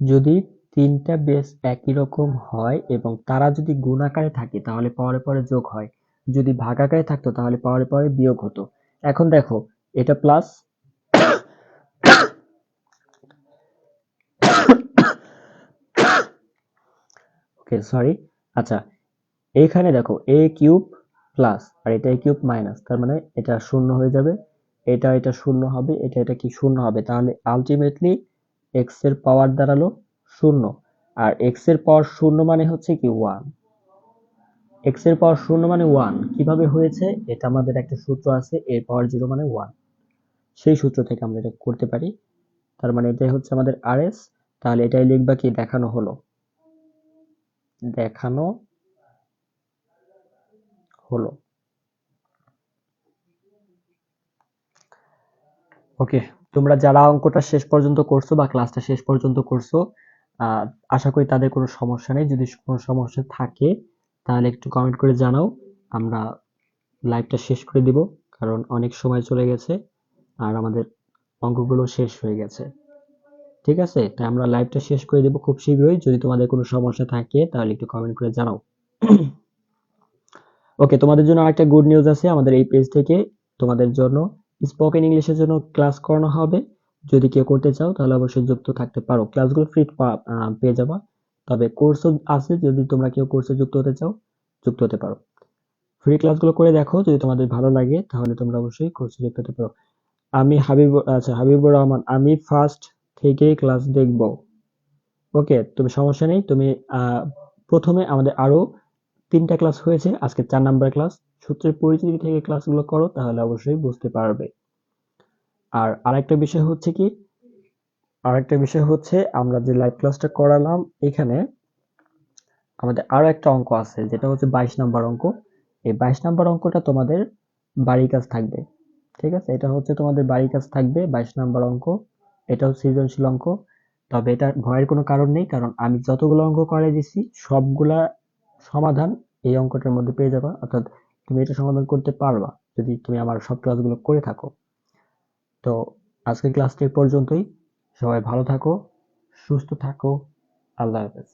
যদি তিনটা বেস একই রকম হয় এবং তারা যদি গুণ আকারে থাকে, তাহলে পাওয়ারে পাওয়ারে যোগ হয়। যদি ভাগ আকারে থাকতো তাহলে পাওয়ারে পাওয়ারে বিয়োগ হতো। এখন দেখো, এটা প্লাস, ওকে সরি, আচ্ছা, এইখানে দেখো a কিউব প্লাস আর এটা a কিউব মাইনাস, তার মানে এটা শূন্য হয়ে যাবে, এটা শূন্য হবে, এটা কি শূন্য হবে, তাহলে আলটিমেটলি x এর পাওয়ার দাঁড়ালো শূন্য। আর x এর পাওয়ার শূন্য মানে হচ্ছে কি 1, x এর পাওয়ার শূন্য মানে 1 কিভাবে হয়েছে, এটা আমাদের একটা সূত্র আছে, a পাওয়ার 0 মানে 1, সেই সূত্র থেকে আমরা এটা করতে পারি। তার মানে এটাই হচ্ছে আমাদের rs, তাহলে এটাই লিখবা কি দেখানো হলো, দেখানো হলো। ওকে, তোমরা যারা অঙ্কটা শেষ পর্যন্ত করছো বা ক্লাসটা শেষ পর্যন্ত করছো, আহ, আশা করি তাদের কোনো সমস্যা নেই। যদি কোনো সমস্যা থাকে তাহলে একটু কমেন্ট করে জানাও, আমরা লাইভটা শেষ করে দিব, কারণ অনেক সময় চলে গেছে আর আমাদের অঙ্কগুলো শেষ হয়ে গেছে। ঠিক আছে, তাই আমরা লাইভটা শেষ করে দেব খুব শীঘ্রই। যদি তোমাদের কোনো সমস্যা থাকে তাহলে একটু কমেন্ট করে জানাও। ওকে, তোমাদের জন্য আরেকটা গুড নিউজ আছে, আমাদের এই পেজ থেকে তোমাদের জন্য স্পোকেন ইংলিশের জন্য ক্লাস করানো হবে। যদি কেউ করতে চাও তাহলে অবশ্যই যুক্ত থাকতে পারো, ক্লাসগুলো ফ্রি পেয়ে যাবা। তবে কোর্সও আছে, যদি তোমরা কেউ কোর্সে যুক্ত হতে চাও যুক্ত হতে পারো। ফ্রি ক্লাসগুলো করে দেখো, যদি তোমাদের ভালো লাগে তাহলে তোমরা অবশ্যই কোর্সে যুক্ত হতে পারো। আমি হাবিবুর রহমান, আমি ফার্স্ট থেকে ক্লাস দেখব। ওকে, তুমি সমস্যা নেই, তুমি প্রথমে আমাদের আরো 3টা ক্লাস হয়েছে, আজকে 4 নাম্বার ক্লাস, সূত্রের পরিচিতি থেকে ক্লাসগুলো করো, তাহলে অবশ্যই বুঝতে পারবে। আর আরেকটা বিষয় হচ্ছে আমরা যে লাইভ ক্লাসটা করালাম, এখানে আমাদের আরো একটা অঙ্ক আছে, যেটা হচ্ছে 22 নাম্বার অঙ্ক। এই 22 নাম্বার অঙ্কটা তোমাদের বাড়ির কাজ থাকবে। ঠিক আছে, এটা হচ্ছে তোমাদের বাড়ির কাজ থাকবে, 22 নাম্বার অঙ্ক। এটাও সৃজনশীল অঙ্ক। তবে এটা ভয়ের কোনো কারণ নেই, কারণ আমি যতগুলো অঙ্ক করে দিছি সবগুলা সমাধান এই অঙ্কটার মধ্যে পেয়ে যাবা, অর্থাৎ তুমি এটা সমাধান করতে পারবা যদি তুমি আমার সব ক্লাসগুলো করে থাকো। তো আজকের ক্লাসটা এই পর্যন্তই। সবাই ভালো থাকো, সুস্থ থাকো। আল্লাহ হাফেজ।